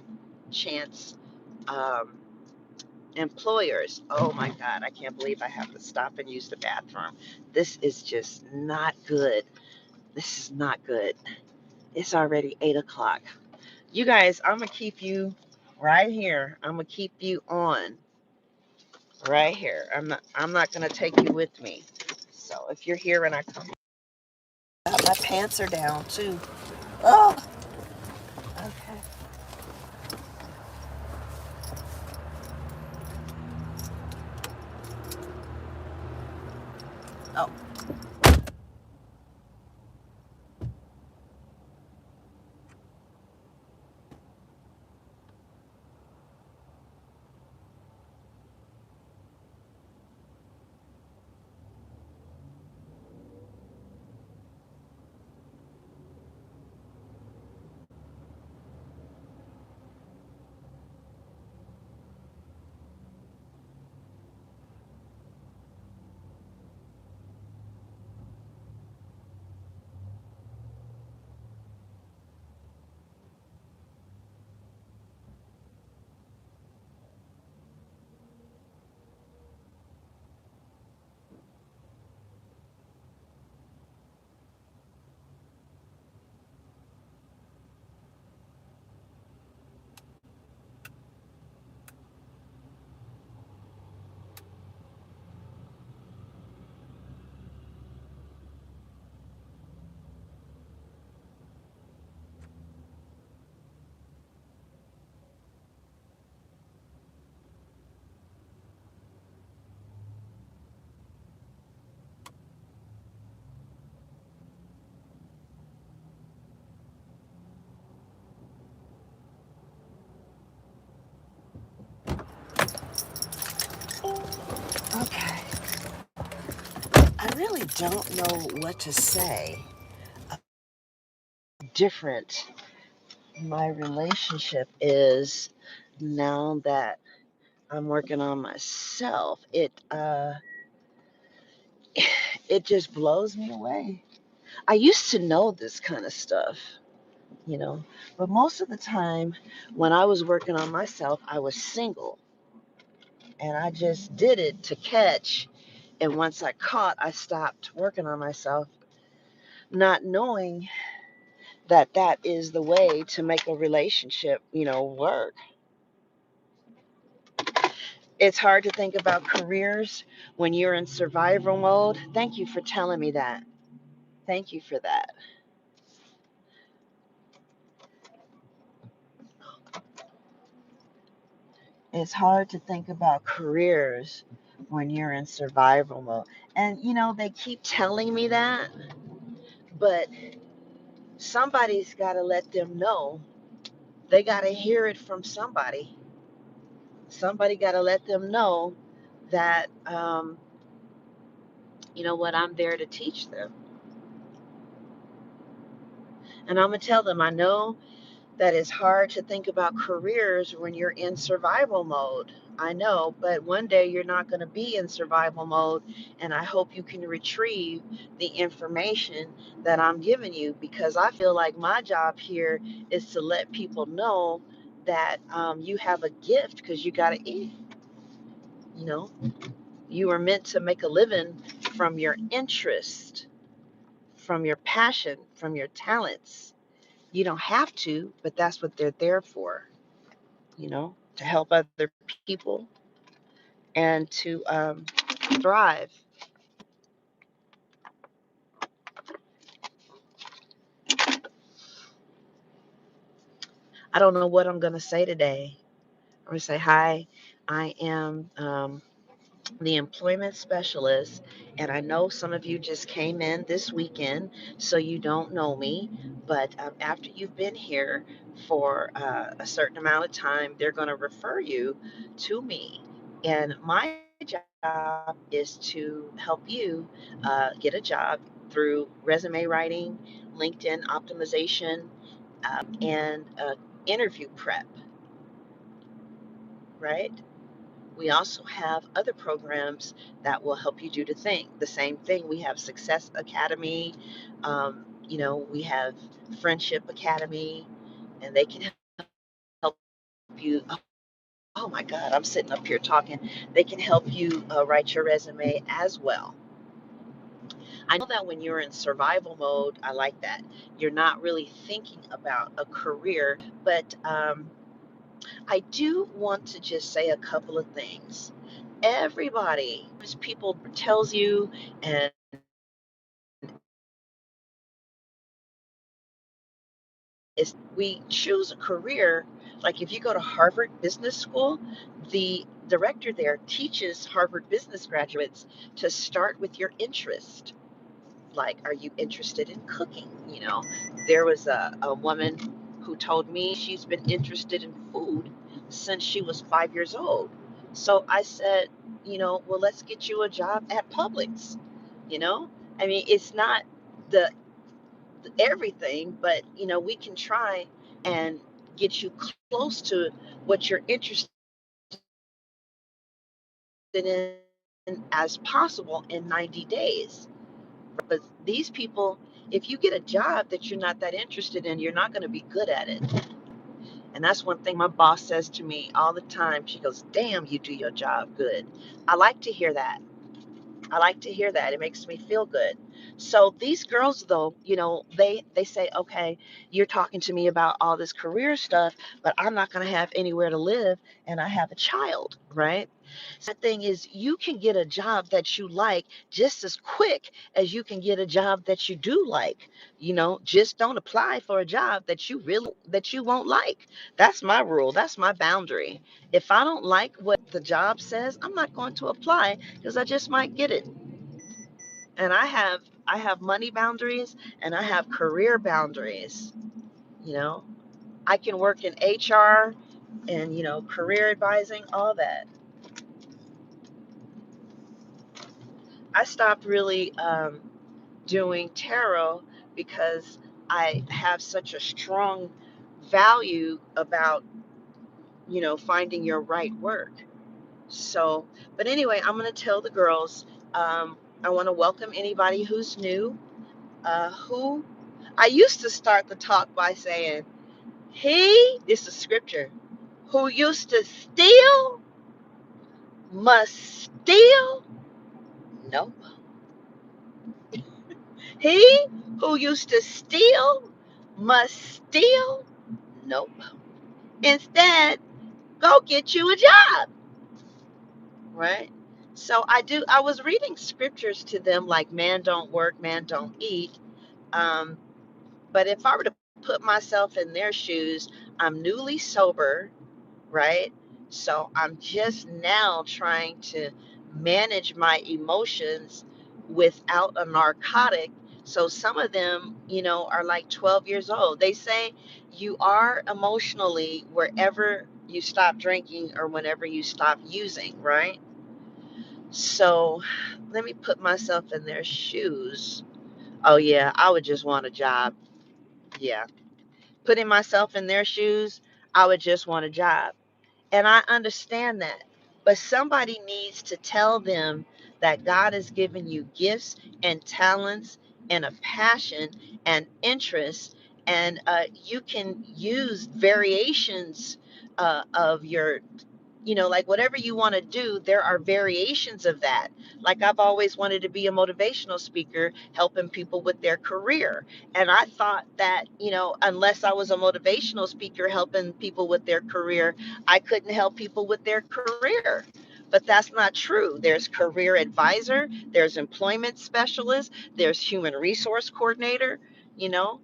chance um, Employers, oh my God, I can't believe I have to stop and use the bathroom. This is just not good. This is not good. It's already 8 o'clock. You guys, I'm gonna keep you right here. I'm gonna keep you on right here. I'm not gonna take you with me. So if you're here and I come, my pants are down too. Oh, okay. Oh, okay. I really don't know what to say. Different my relationship is now that I'm working on myself. It just blows me away. I used to know this kind of stuff, you know, but most of the time when I was working on myself, I was single and I just did it to catch. And once I caught, I stopped working on myself, not knowing that that is the way to make a relationship, work. It's hard to think about careers when you're in survival mode. Thank you for telling me that. Thank you for that. It's hard to think about careers when you're in survival mode. And, they keep telling me that, but somebody's got to let them know. They got to hear it from somebody. Somebody got to let them know that, what, I'm there to teach them. And I'm going to tell them, I know that it's hard to think about careers when you're in survival mode. I know, but one day you're not going to be in survival mode, and I hope you can retrieve the information that I'm giving you, because I feel like my job here is to let people know that you have a gift because you got to eat. You know, you are meant to make a living from your interest, from your passion, from your talents. You don't have to, but that's what they're there for. To help other people and to thrive. I don't know what I'm going to say today. I'm going to say, hi, I am the employment specialist, and I know some of you just came in this weekend, so you don't know me, but after you've been here for a certain amount of time, they're going to refer you to me. And my job is to help you get a job through resume writing, LinkedIn optimization, and interview prep, right? We also have other programs that will help you do the same thing. We have Success Academy, we have Friendship Academy, and they can help you. Oh my God, I'm sitting up here talking. They can help you write your resume as well. I know that when you're in survival mode, I like that. You're not really thinking about a career, but I do want to just say a couple of things. Everybody, as people tells you, and is we choose a career. Like if you go to Harvard Business School, the director there teaches Harvard business graduates to start with your interest. Like, are you interested in cooking? There was a woman who told me she's been interested in food since she was 5 years old. So I said, well, let's get you a job at Publix. You know, I mean, it's not the everything, but we can try and get you close to what you're interested in as possible in 90 days. But these people, if you get a job that you're not that interested in, you're not going to be good at it. And that's one thing my boss says to me all the time. She goes, "Damn, you do your job good." I like to hear that. I like to hear that. It makes me feel good. So these girls, though, they say, okay, you're talking to me about all this career stuff, but I'm not going to have anywhere to live, and I have a child, right? So the thing is, you can get a job that you like just as quick as you can get a job that you do like. Just don't apply for a job that you won't like. That's my rule. That's my boundary. If I don't like what the job says, I'm not going to apply because I just might get it. And I have money boundaries and I have career boundaries. You know, I can work in HR and career advising, all that. I stopped really doing tarot because I have such a strong value about finding your right work. So, but anyway, I'm going to tell the girls. I want to welcome anybody who's new. Who I used to start the talk by saying, "He," it's a scripture, "who used to steal must steal." No. He who used to steal must steal. Nope. Instead, go get you a job, right? So I was reading scriptures to them like, man don't work, man don't eat. Um, but if I were to put myself in their shoes, I'm newly sober, right? So I'm just now trying to manage my emotions without a narcotic. So some of them, are like 12 years old. They say you are emotionally wherever you stop drinking or whenever you stop using, right? So let me put myself in their shoes. Oh, yeah, I would just want a job. Yeah. Putting myself in their shoes, I would just want a job. And I understand that. But somebody needs to tell them that God has given you gifts and talents and a passion and interest, and you can use variations of your like whatever you want to do, there are variations of that. Like I've always wanted to be a motivational speaker, helping people with their career. And I thought that, unless I was a motivational speaker helping people with their career, I couldn't help people with their career. But that's not true. There's career advisor, there's employment specialist, there's human resource coordinator, you know.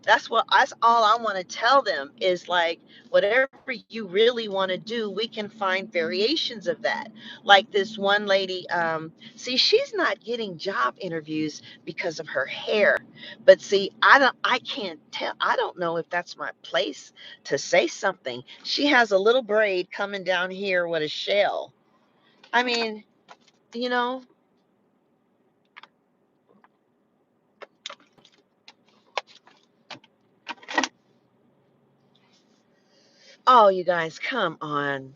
That's all I want to tell them is like whatever you really want to do, we can find variations of that. Like this one lady, see, she's not getting job interviews because of her hair. But see, I can't tell. I don't know if that's my place to say something. She has a little braid coming down here with a shell. I mean, you know, oh, you guys, come on.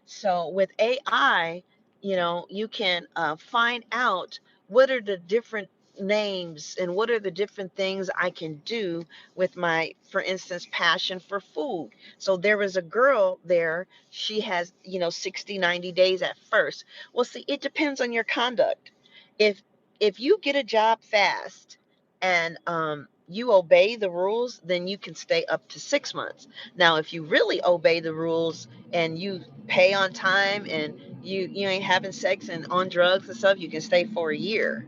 So with AI, you can find out what are the different names and what are the different things I can do with my, for instance, passion for food. So there was a girl there, she has, 60, 90 days at first. Well, see, it depends on your conduct. If you get a job fast and you obey the rules, then you can stay up to 6 months. Now, if you really obey the rules and you pay on time and you ain't having sex and on drugs and stuff, you can stay for a year,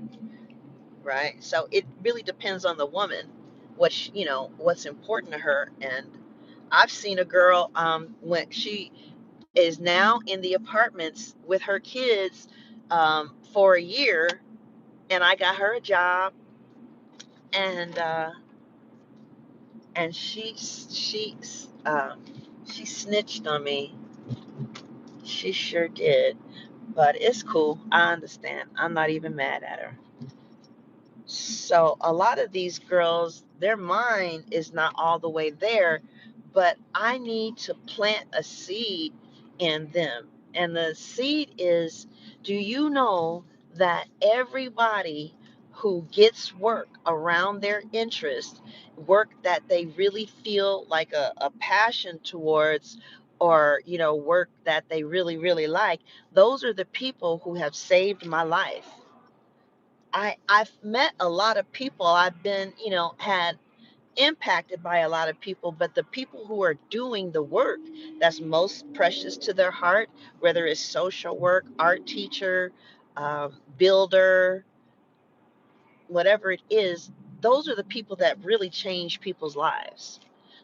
right? So it really depends on the woman, what's important to her. And I've seen a girl when she is now in the apartments with her kids for a year, and I got her a job, and she snitched on me. She sure did, but it's cool. I understand. I'm not even mad at her. So a lot of these girls, their mind is not all the way there, but I need to plant a seed in them. And the seed is, do you know that everybody who gets work around their interest, work that they really feel like a passion towards, or, work that they really, really like, those are the people who have saved my life. I've met a lot of people. I've been, had impacted by a lot of people, but the people who are doing the work that's most precious to their heart, whether it's social work, art teacher, builder, whatever it is, those are the people that really change people's lives.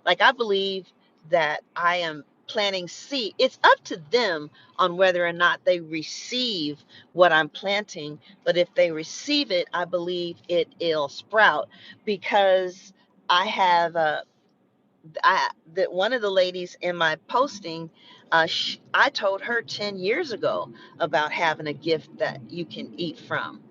Like, I believe that I am planting seed. It's up to them on whether or not they receive what I'm planting. But if they receive it, I believe it'll sprout, because I have that one of the ladies in my posting, I told her 10 years ago about having a gift that you can eat from,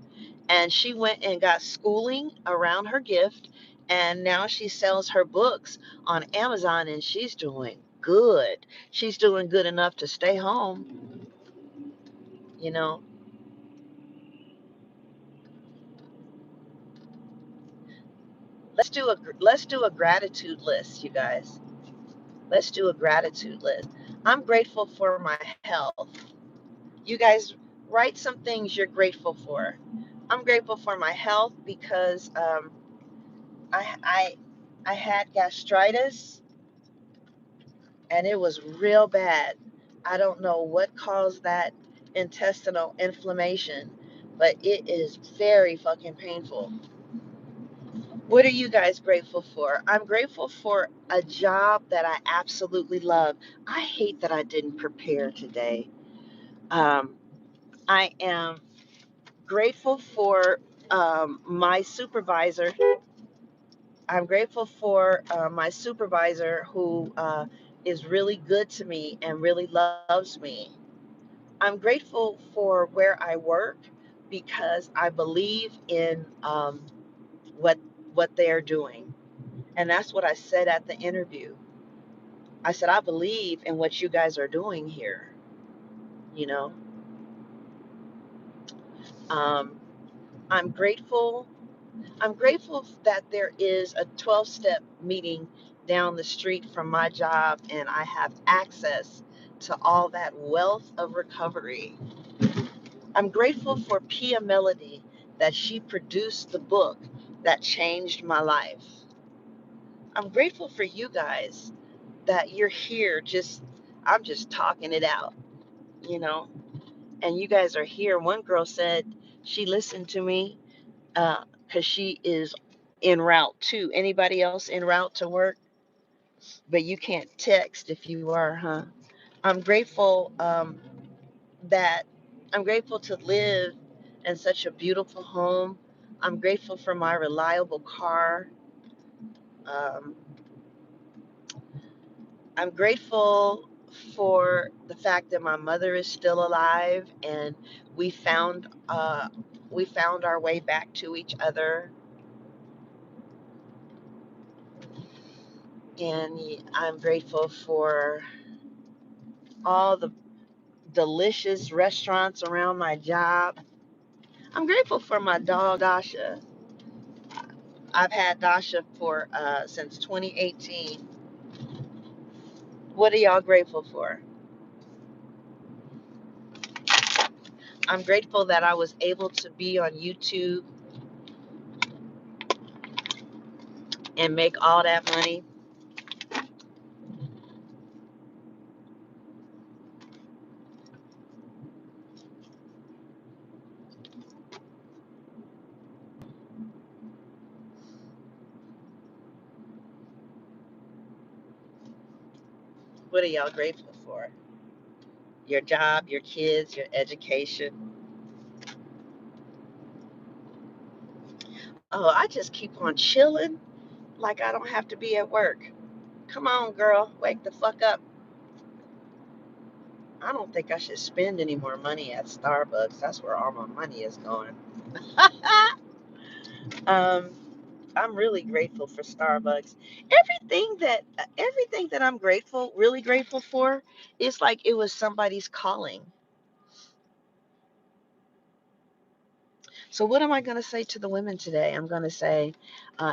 and she went and got schooling around her gift, and now she sells her books on Amazon, and she's doing good. She's doing good enough to stay home. you know let's do a gratitude list, you guys. Let's do a gratitude list. I'm grateful for my health. You guys, write some things you're grateful for. I'm grateful for my health because I, I I had gastritis, and it was real bad. I don't know what caused that intestinal inflammation, but it is very fucking painful. What are you guys grateful for? I'm grateful for a job that I absolutely love. I hate that I didn't prepare today. Um, I am grateful for my supervisor. I'm grateful for my supervisor who is really good to me and really loves me. I'm grateful for where I work because I believe in what they're doing, and that's what I said at the interview. I said I believe in what you guys are doing here. You know, um, I'm grateful. I'm grateful that there is a 12-step meeting down the street from my job, and I have access to all that wealth of recovery. I'm grateful for Pia Melody, that she produced the book that changed my life. I'm grateful for you guys that you're here. I'm just talking it out, you know, and you guys are here. One girl said she listened to me because she is en route too. Anybody else en route to work? But you can't text if you are, huh? I'm grateful that I'm grateful to live in such a beautiful home. I'm grateful for my reliable car. Um, I'm grateful for the fact that my mother is still alive, and we found uh, we found our way back to each other. And I'm grateful for all the delicious restaurants around my job. I'm grateful for my dog Dasha. I've had Dasha for since 2018. What are y'all grateful for? I'm grateful that I was able to be on YouTube and make all that money. What are y'all grateful for? Your job, your kids, your education. Oh, I just keep on chilling like I don't have to be at work. Come on, girl, wake the fuck up. I don't think I should spend any more money at Starbucks. That's where all my money is going. um, I'm really grateful for Starbucks. Everything that I'm grateful, really grateful for, is like it was somebody's calling. So what am I going to say to the women today? I'm going to say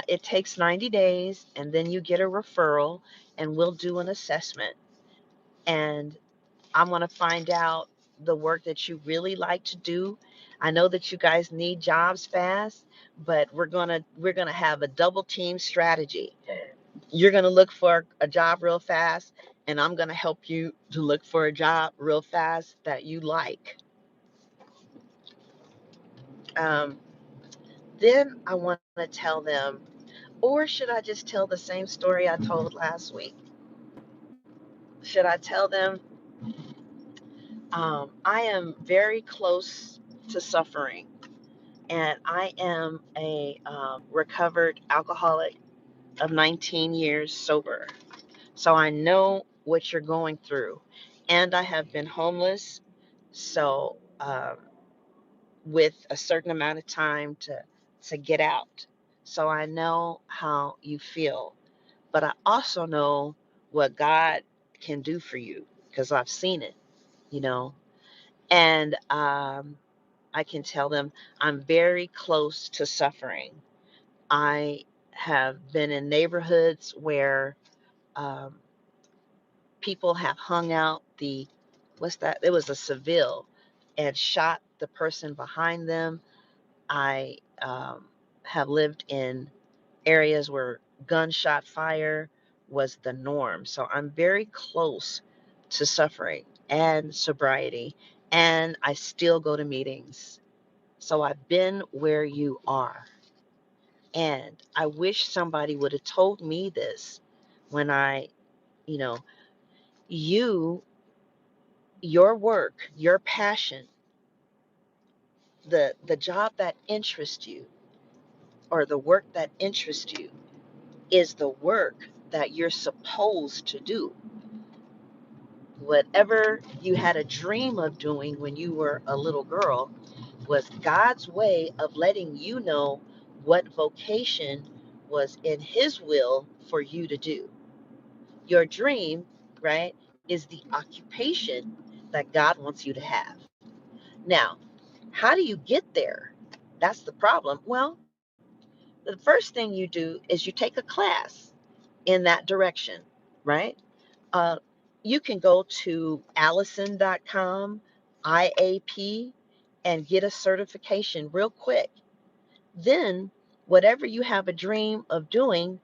it takes 90 days, and then you get a referral, and we'll do an assessment. And I'm going to find out the work that you really like to do. I know that you guys need jobs fast, but we're gonna have a double team strategy. You're gonna look for a job real fast, and I'm gonna help you to look for a job real fast that you like. Um, then I want to tell them, or should I just tell the same story I told last week? Should I tell them I am very close to suffering? And I am a recovered alcoholic of 19 years sober. So I know what you're going through. And I have been homeless, so with a certain amount of time to get out. So I know how you feel. But I also know what God can do for you because I've seen it, you know. And I can tell them I'm very close to suffering. I have been in neighborhoods where um, people have hung out what's that? It was a Seville and shot the person behind them. I have lived in areas where gunshot fire was the norm. So I'm very close to suffering and sobriety, and I still go to meetings. So I've been where you are. And I wish somebody would have told me this when you know, you, your work, your passion, the job that interests you or the work that interests you is the work that you're supposed to do. Whatever you had a dream of doing when you were a little girl was God's way of letting you know what vocation was in His will for you to do. Your dream, right, is the occupation that God wants you to have. Now, how do you get there? That's the problem. Well, the first thing you do is you take a class in that direction, right? Uh, you can go to allison.com, IAP, and get a certification real quick. Then, whatever you have a dream of doing,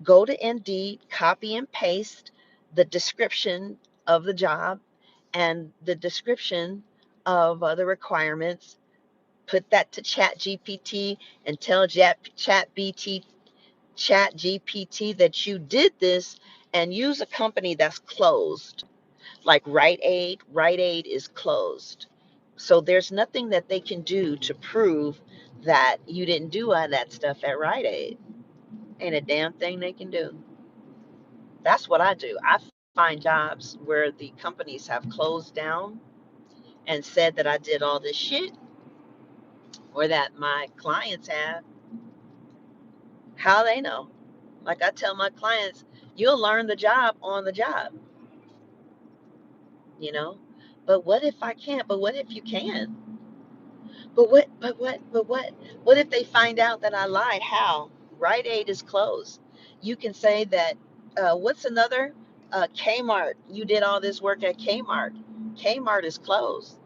go to Indeed, copy and paste the description of the job and the description of the requirements. Put that to Chat GPT and tell Chat GPT that you did this, and use a company that's closed, like Rite Aid. Rite Aid is closed. So there's nothing that they can do to prove that you didn't do all that stuff at Rite Aid. Ain't a damn thing they can do. That's what I do. I find jobs where the companies have closed down and said that I did all this shit, or that my clients have. How they know? Like I tell my clients, you'll learn the job on the job, you know? But what if I can't? But what if you can? But what? What if they find out that I lied? How? Rite Aid is closed. You can say that, what's another? Kmart. You did all this work at Kmart. Kmart is closed.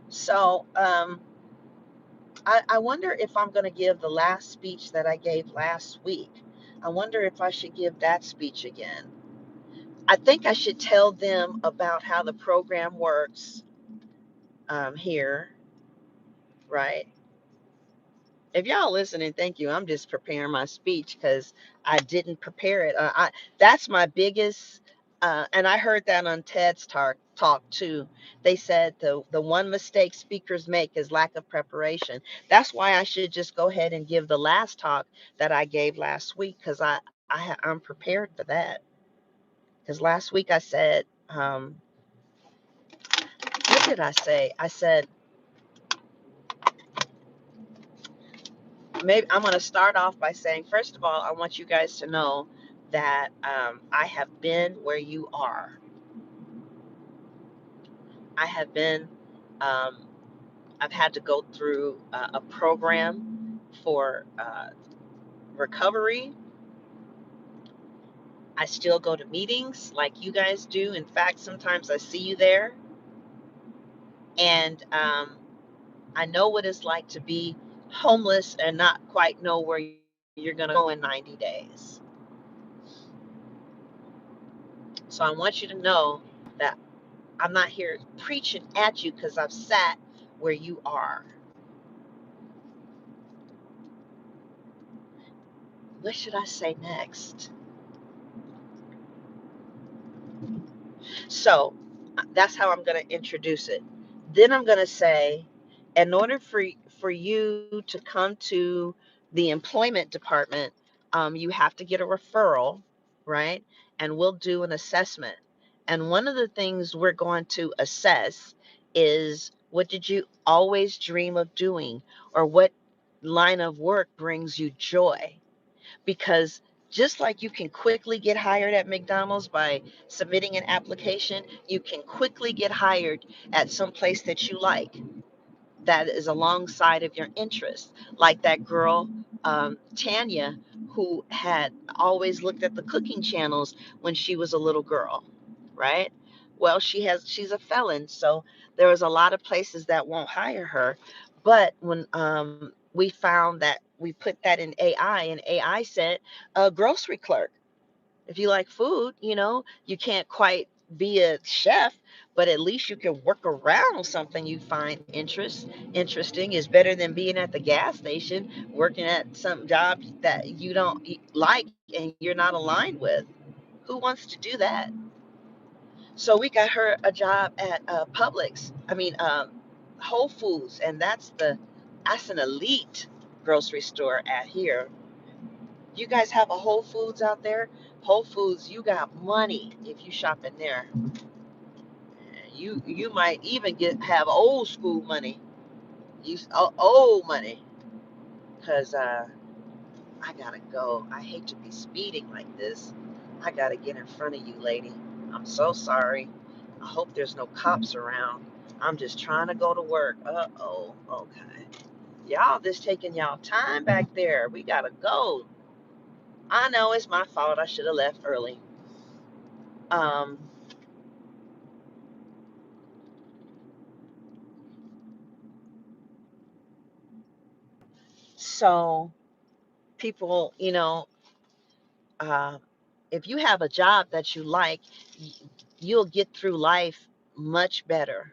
So I wonder if I'm going to give the last speech that I gave last week. I wonder if I should give that speech again. I think I should tell them about how the program works here, right? If y'all listening, thank you. I'm just preparing my speech because I didn't prepare it. That's my biggest, and I heard that on TED's talk too. They said the one mistake speakers make is lack of preparation. That's why I should just go ahead and give the last talk that I gave last week because I'm prepared for that. Because last week I said, what did I say? I said maybe I'm going to start off by saying, first of all, I want you guys to know that I have been where you are. I have been, um, I've had to go through a program for recovery. I still go to meetings like you guys do. In fact, sometimes I see you there. And I know what it's like to be homeless and not quite know where you're going to go in 90 days. So I want you to know that I'm not here preaching at you because I've sat where you are. What should I say next? So that's how I'm going to introduce it. Then I'm going to say, in order for you to come to the employment department, you have to get a referral, right? And we'll do an assessment. And one of the things we're going to assess is, what did you always dream of doing, or what line of work brings you joy? Because just like you can quickly get hired at McDonald's by submitting an application, you can quickly get hired at some place that you like that is alongside of your interests. Like that girl, Tanya, who had always looked at the cooking channels when she was a little girl, right? Well, she's a felon, so there was a lot of places that won't hire her. But when we found that we put that in AI, and AI said a grocery clerk. If you like food, you can't quite be a chef, but at least you can work around something you find interesting. Is better than being at the gas station working at some job that you don't like and you're not aligned with. Who wants to do that? So we got her a job at Publix. Whole Foods, and that's an elite grocery store at here. You guys have a Whole Foods out there? Whole Foods, you got money if you shop in there. You might even have old school money. Old money, cause I gotta go. I hate to be speeding like this. I gotta get in front of you, lady. I'm so sorry. I hope there's no cops around. I'm just trying to go to work. Uh-oh. Okay. Y'all just taking y'all time back there. We gotta go. I know it's my fault. I should have left early. Um, so people, uh, if you have a job that you like, you'll get through life much better.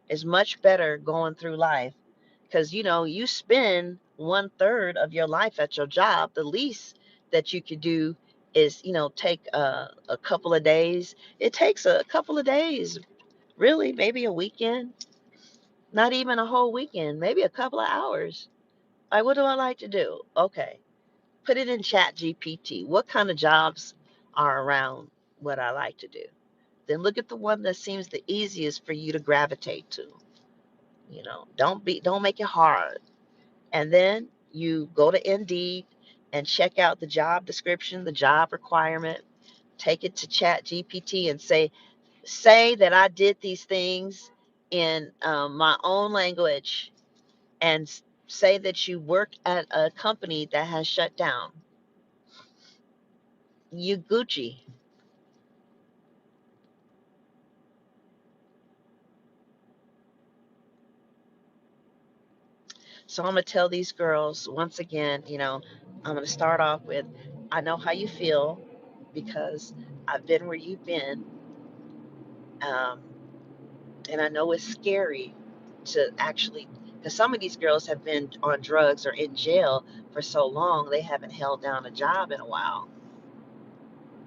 It's much better going through life because you spend 1/3 of your life at your job. The least that you could do is take a couple of days. It takes a couple of days, really, maybe a weekend, not even a whole weekend, maybe a couple of hours. Like, what do I like to do? Okay, put it in Chat GPT. What kind of jobs are around what I like to do? Then look at the one that seems the easiest for you to gravitate to. Don't make it hard. And then you go to Indeed and check out the job description, the job requirement. Take it to Chat GPT and say that I did these things in my own language, and Say that you work at a company that has shut down. You Gucci. So I'm going to tell these girls once again, I'm going to start off with, I know how you feel because I've been where you've been. Um, and I know it's scary to actually, because some of these girls have been on drugs or in jail for so long, they haven't held down a job in a while,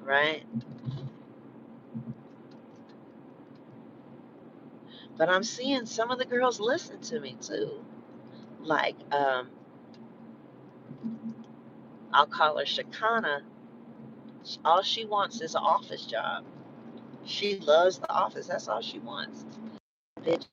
right? But I'm seeing some of the girls listen to me too. Like, I'll call her Shakana. All she wants is an office job. She loves the office. That's all she wants. Bitch,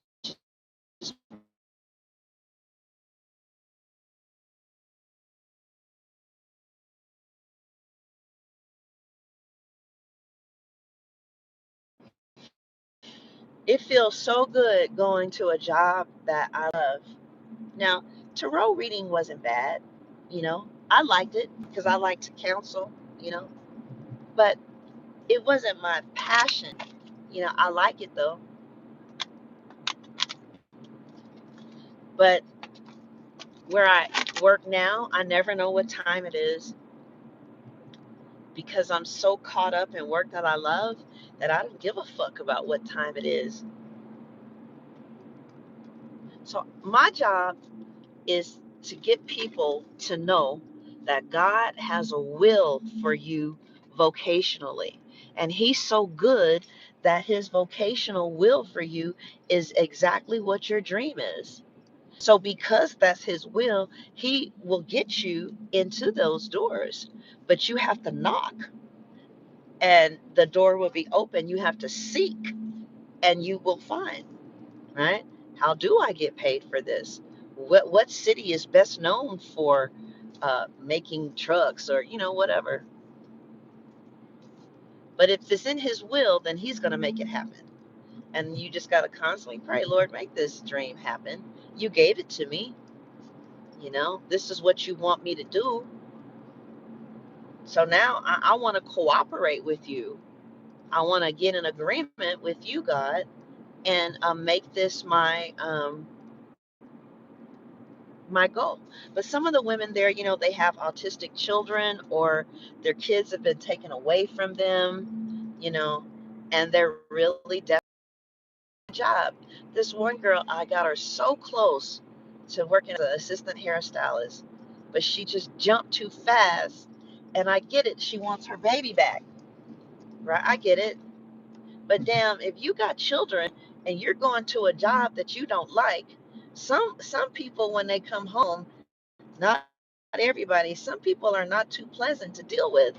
it feels so good going to a job that I love. Now, tarot reading wasn't bad. I liked it because I like to counsel, but it wasn't my passion. I like it though. But where I work now, I never know what time it is because I'm so caught up in work that I love that I don't give a fuck about what time it is. So my job is to get people to know that God has a will for you vocationally. And He's so good that His vocational will for you is exactly what your dream is. So, because that's His will, He will get you into those doors. But you have to knock, and the door will be open. You have to seek, and you will find. Right? How do I get paid for this? What city is best known for making trucks or whatever? But if it's in His will, then He's going to make it happen. And you just got to constantly pray, Lord, make this dream happen. You gave it to me. This is what you want me to do. So now I want to cooperate with you. I want to get an agreement with you, God, and make this my goal. But some of the women there, they have autistic children or their kids have been taken away from them, and they're really desperate for a job. This one girl, I got her so close to working as an assistant hairstylist, but she just jumped too fast. And I get it. She wants her baby back, right? I get it. But damn, if you got children and you're going to a job that you don't like, some people when they come home, not everybody, some people are not too pleasant to deal with,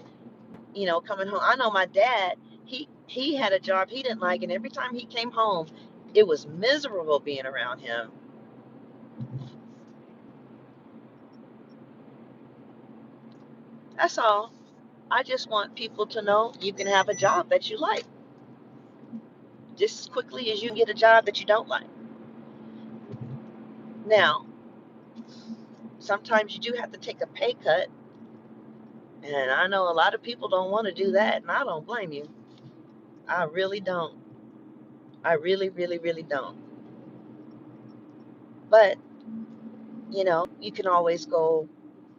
coming home. I know my dad, he had a job he didn't like, and every time he came home, it was miserable being around him. That's all. I just want people to know you can have a job that you like just as quickly as you can get a job that you don't like. Now, sometimes you do have to take a pay cut, and I know a lot of people don't want to do that, and I don't blame you. I really don't. I really, really, really don't. But you can always go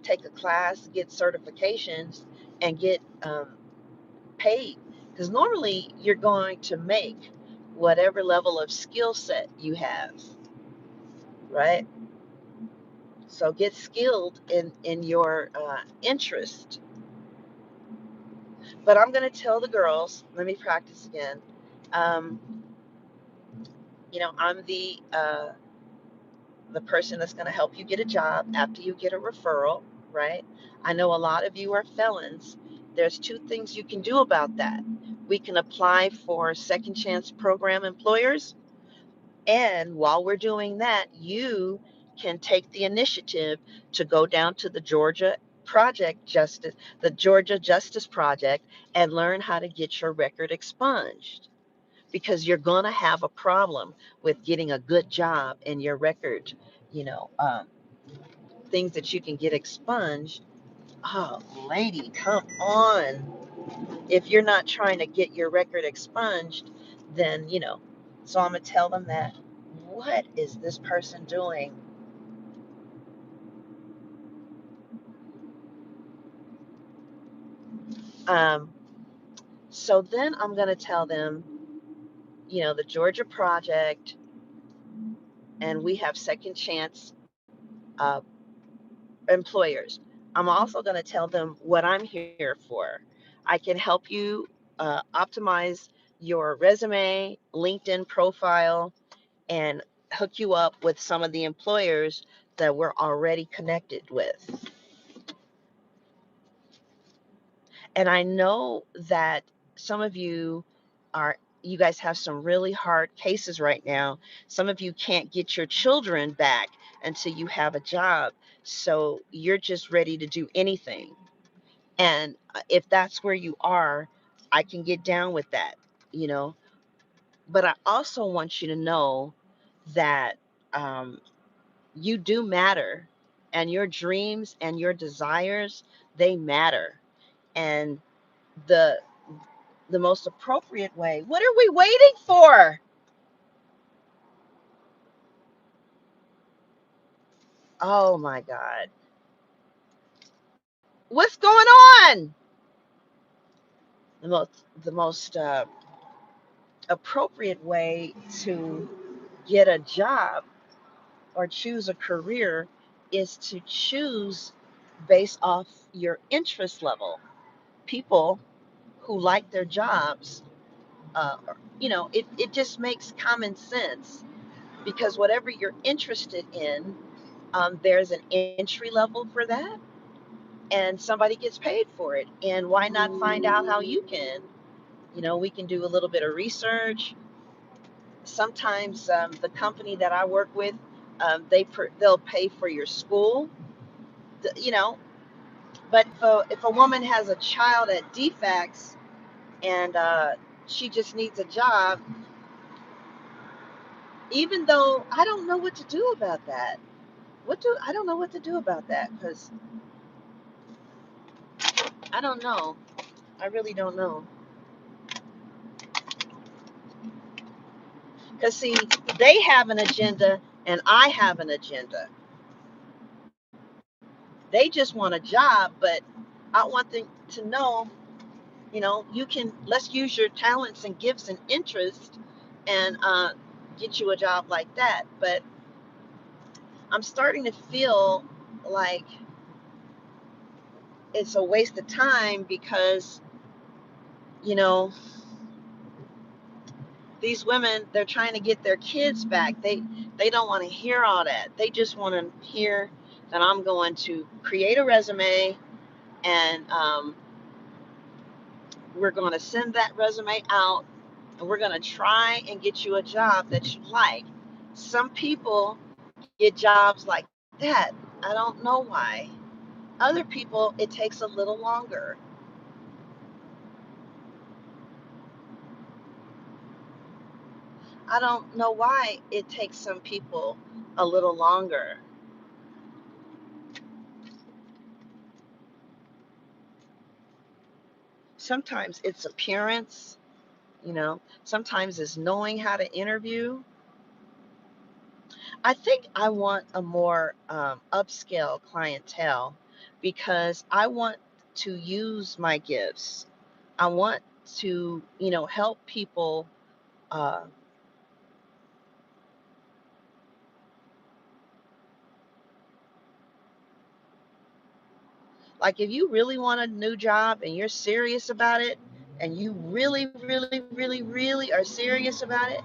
take a class, get certifications, and get paid. Because normally you're going to make whatever level of skill set you have, right? So get skilled in your interest. But I'm going to tell the girls, let me practice again. Um, I'm the person that's going to help you get a job after you get a referral, right? I know a lot of you are felons. There's two things you can do about that. We can apply for second chance program employers. And while we're doing that, you can take the initiative to go down to the Georgia Justice Project, and learn how to get your record expunged because you're going to have a problem with getting a good job and your record, you know, um, things that you can get expunged. Oh, lady, come on. If you're not trying to get your record expunged, then, so I'm going to tell them that. What is this person doing? Um, so then I'm going to tell them, the Georgia Project, and we have second chance uh, employers. I'm also going to tell them what I'm here for. I can help you optimize your resume, LinkedIn profile, and hook you up with some of the employers that we're already connected with. And I know that some of you guys have some really hard cases right now. Some of you can't get your children back until you have a job. So you're just ready to do anything. And if that's where you are, I can get down with that, you know. But I also want you to know that um, you do matter, and your dreams and your desires, they matter. And the the most appropriate way. What are we waiting for? Oh my God. What's going on? The most appropriate way to get a job or choose a career is to choose based off your interest level. People who like their jobs, uh, it just makes common sense because whatever you're interested in, there's an entry level for that, and somebody gets paid for it. And why not find out how you can? We can do a little bit of research. Sometimes the company that I work with, they'll pay for your school, you know. But if a woman has a child at DFACS and she just needs a job, even though I don't know what to do about that. I don't know what to do about that because I don't know. I really don't know. Because see, they have an agenda and I have an agenda. They just want a job, but I want them to know, let's use your talents and gifts and interests and get you a job like that. But I'm starting to feel like it's a waste of time because, you know, these women, they're trying to get their kids back. They don't want to hear all that. They just want to hear that I'm going to create a resume and we're going to send that resume out and we're going to try and get you a job that you like. Some people get jobs like that. I don't know why. Other people, it takes a little longer. I don't know why it takes some people a little longer. Sometimes it's appearance, sometimes it's knowing how to interview. I think I want a more upscale clientele because I want to use my gifts. I want to, help people. Uh, like if you really want a new job and you're serious about it, and you really, really, really, really are serious about it,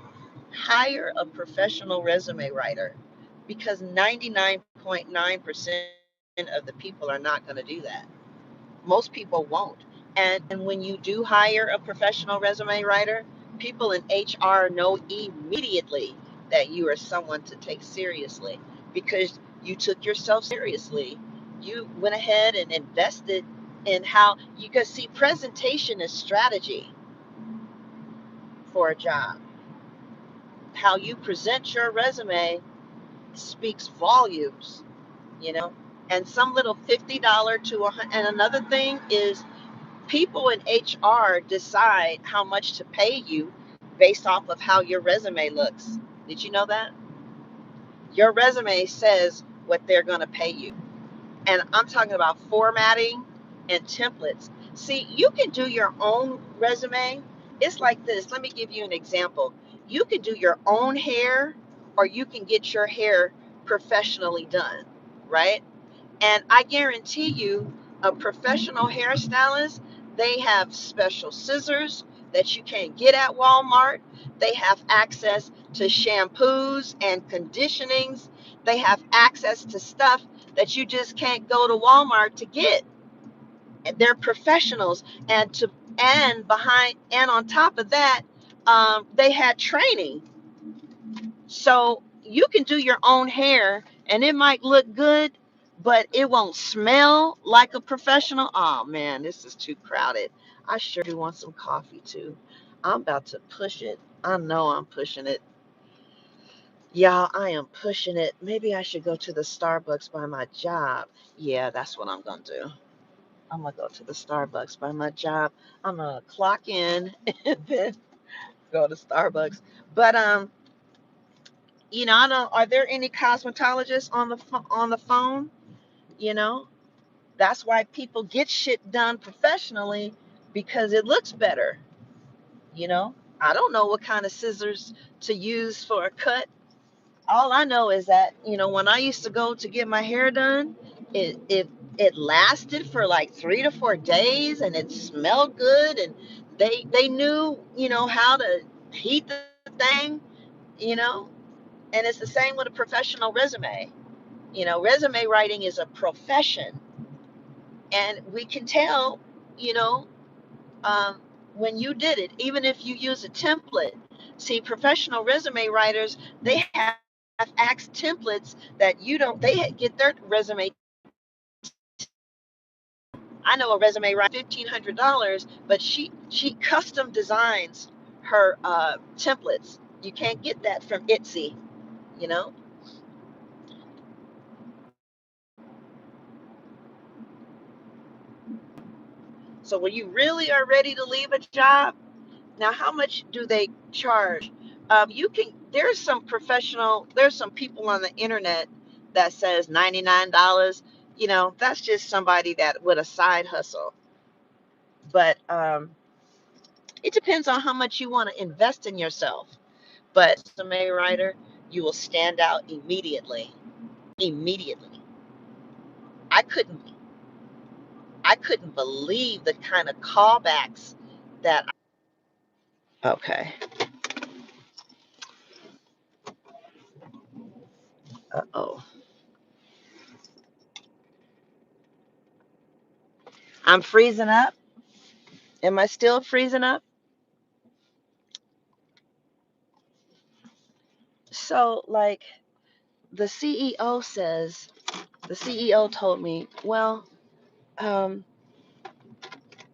hire a professional resume writer because 99.9% of the people are not going to do that. Most people won't. And when you do hire a professional resume writer, people in HR know immediately that you are someone to take seriously because you took yourself seriously. You went ahead and invested in how you can see presentation is strategy for a job. How you present your resume speaks volumes, you know. and some little $50 to and another thing is people in HR decide how much to pay you based off of how your resume looks. Did you know that? Your resume says what they're going to pay you. And I'm talking about formatting and templates. See, you can do your own resume. It's like this. Let me give you an example. You can do your own hair, or you can get your hair professionally done, right? And I guarantee you, a professional hairstylist, they have special scissors that you can't get at Walmart. They have access to shampoos and conditionings. They have access to stuff that you just can't go to Walmart to get. They're professionals, and on top of that, they had training, so you can do your own hair and it might look good, but it won't smell like a professional. Oh man, this is too crowded. I sure do want some coffee too. I'm about to push it. I know I'm pushing it. Y'all, I am pushing it. Maybe I should go to the Starbucks by my job. Yeah, that's what I'm going to do. I'm going to go to the Starbucks by my job. I'm going to clock in and then go to Starbucks. But I don't. Are there any cosmetologists on the phone? You know, that's why people get shit done professionally because it looks better. I don't know what kind of scissors to use for a cut. All I know is that when I used to go to get my hair done, it lasted for like 3 to 4 days, and it smelled good, and they knew how to heat the thing. You know, and it's the same with a professional resume. Resume writing is a profession, and we can tell, you know, um, when you did it, even if you use a template. See, professional resume writers, they have axe templates that you don't, they get their resume. I know a resume writer, $1,500, but she custom designs her templates. You can't get that from Etsy, you know. So when you really are ready to leave a job, now, how much do they charge? There's some people on the internet that says $99. That's just somebody that with a side hustle. But it depends on how much you want to invest in yourself. But resume writer, you will stand out immediately. Immediately. I couldn't, I couldn't believe the kind of callbacks that. Okay. Uh-oh. I'm freezing up. Am I still freezing up? So, like, the CEO says, the CEO told me, well, um,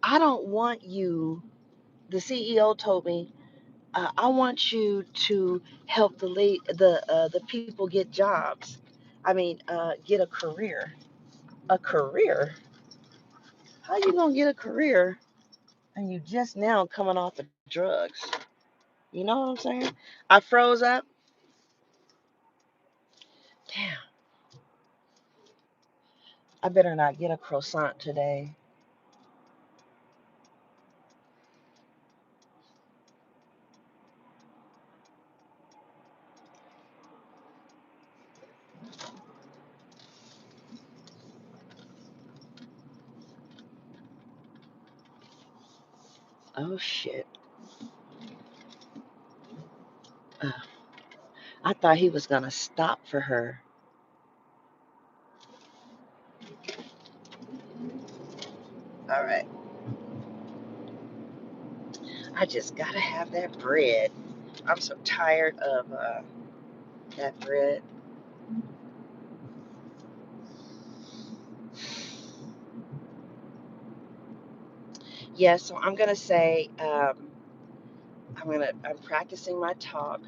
I don't want you, the CEO told me, I want you to help the people get jobs. I mean, get a career. A career? How you gonna get a career and you just now coming off of drugs? You know what I'm saying? I froze up. Damn, I better not get a croissant today. Oh shit. Uh, I thought he was gonna stop for her. All right. I just gotta have that bread. I'm so tired of that bread. Yeah, so I'm gonna say I'm practicing my talk.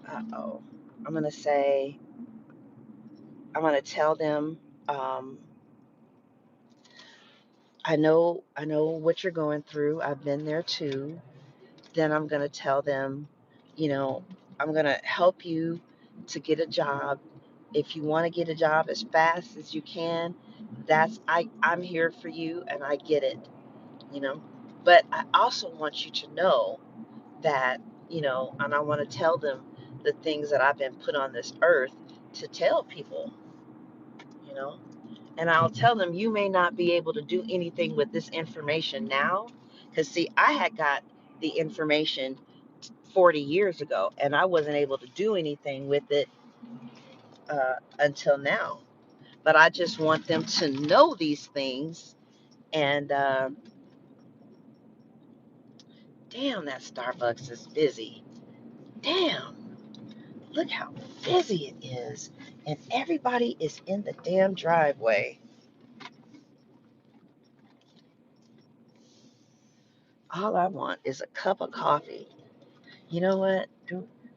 Uh oh. I'm gonna say I'm going to tell them, um, I know what you're going through. I've been there too. Then I'm going to tell them, you know, I'm going to help you to get a job. If you want to get a job as fast as you can, I'm here for you and I get it, you know. But I also want you to know that, and I want to tell them the things that I've been put on this earth to tell people, you know. And I'll tell them, you may not be able to do anything with this information now. Because, see, I had got the information 40 years ago, and I wasn't able to do anything with it until now. But I just want them to know these things. And damn, that Starbucks is busy. Damn, look how busy it is. And everybody is in the damn driveway. All I want is a cup of coffee. You know what?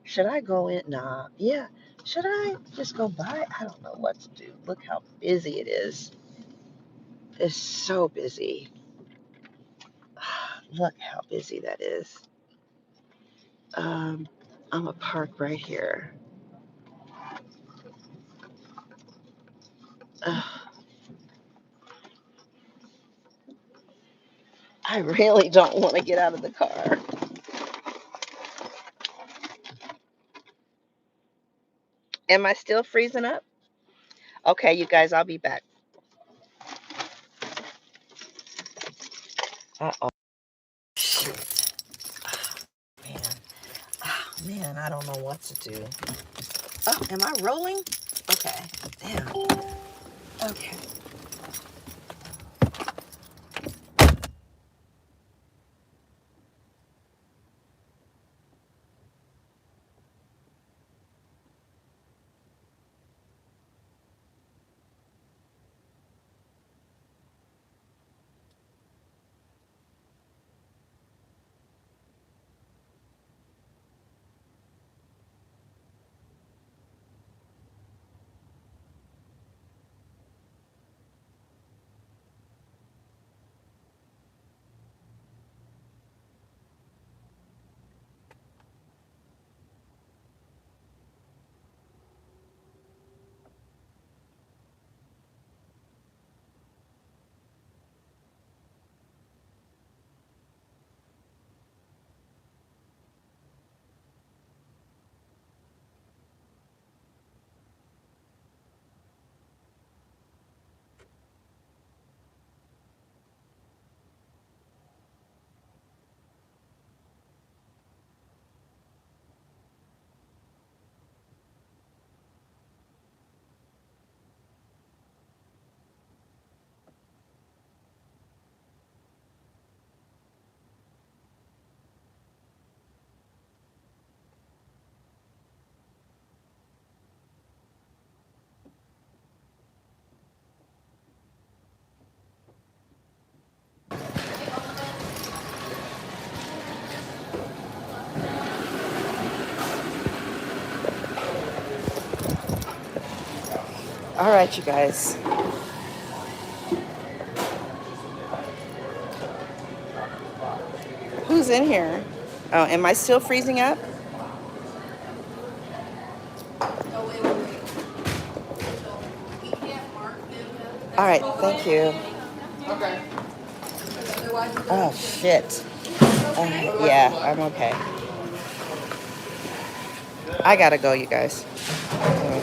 Should I go in? Nah. Yeah. Should I just go by? I don't know what to do. Look how busy it is. It's so busy. Look how busy that is. I'm gonna park right here. Ugh, I really don't want to get out of the car. Am I still freezing up? Okay, you guys, I'll be back. Uh-oh. Shoot. Man. Oh, man, I don't know what to do. Oh, am I rolling? Okay. Damn. Okay. All right, you guys. Who's in here? Oh, am I still freezing up? All right, thank you. Oh, shit. Yeah, I'm okay. I gotta go, you guys.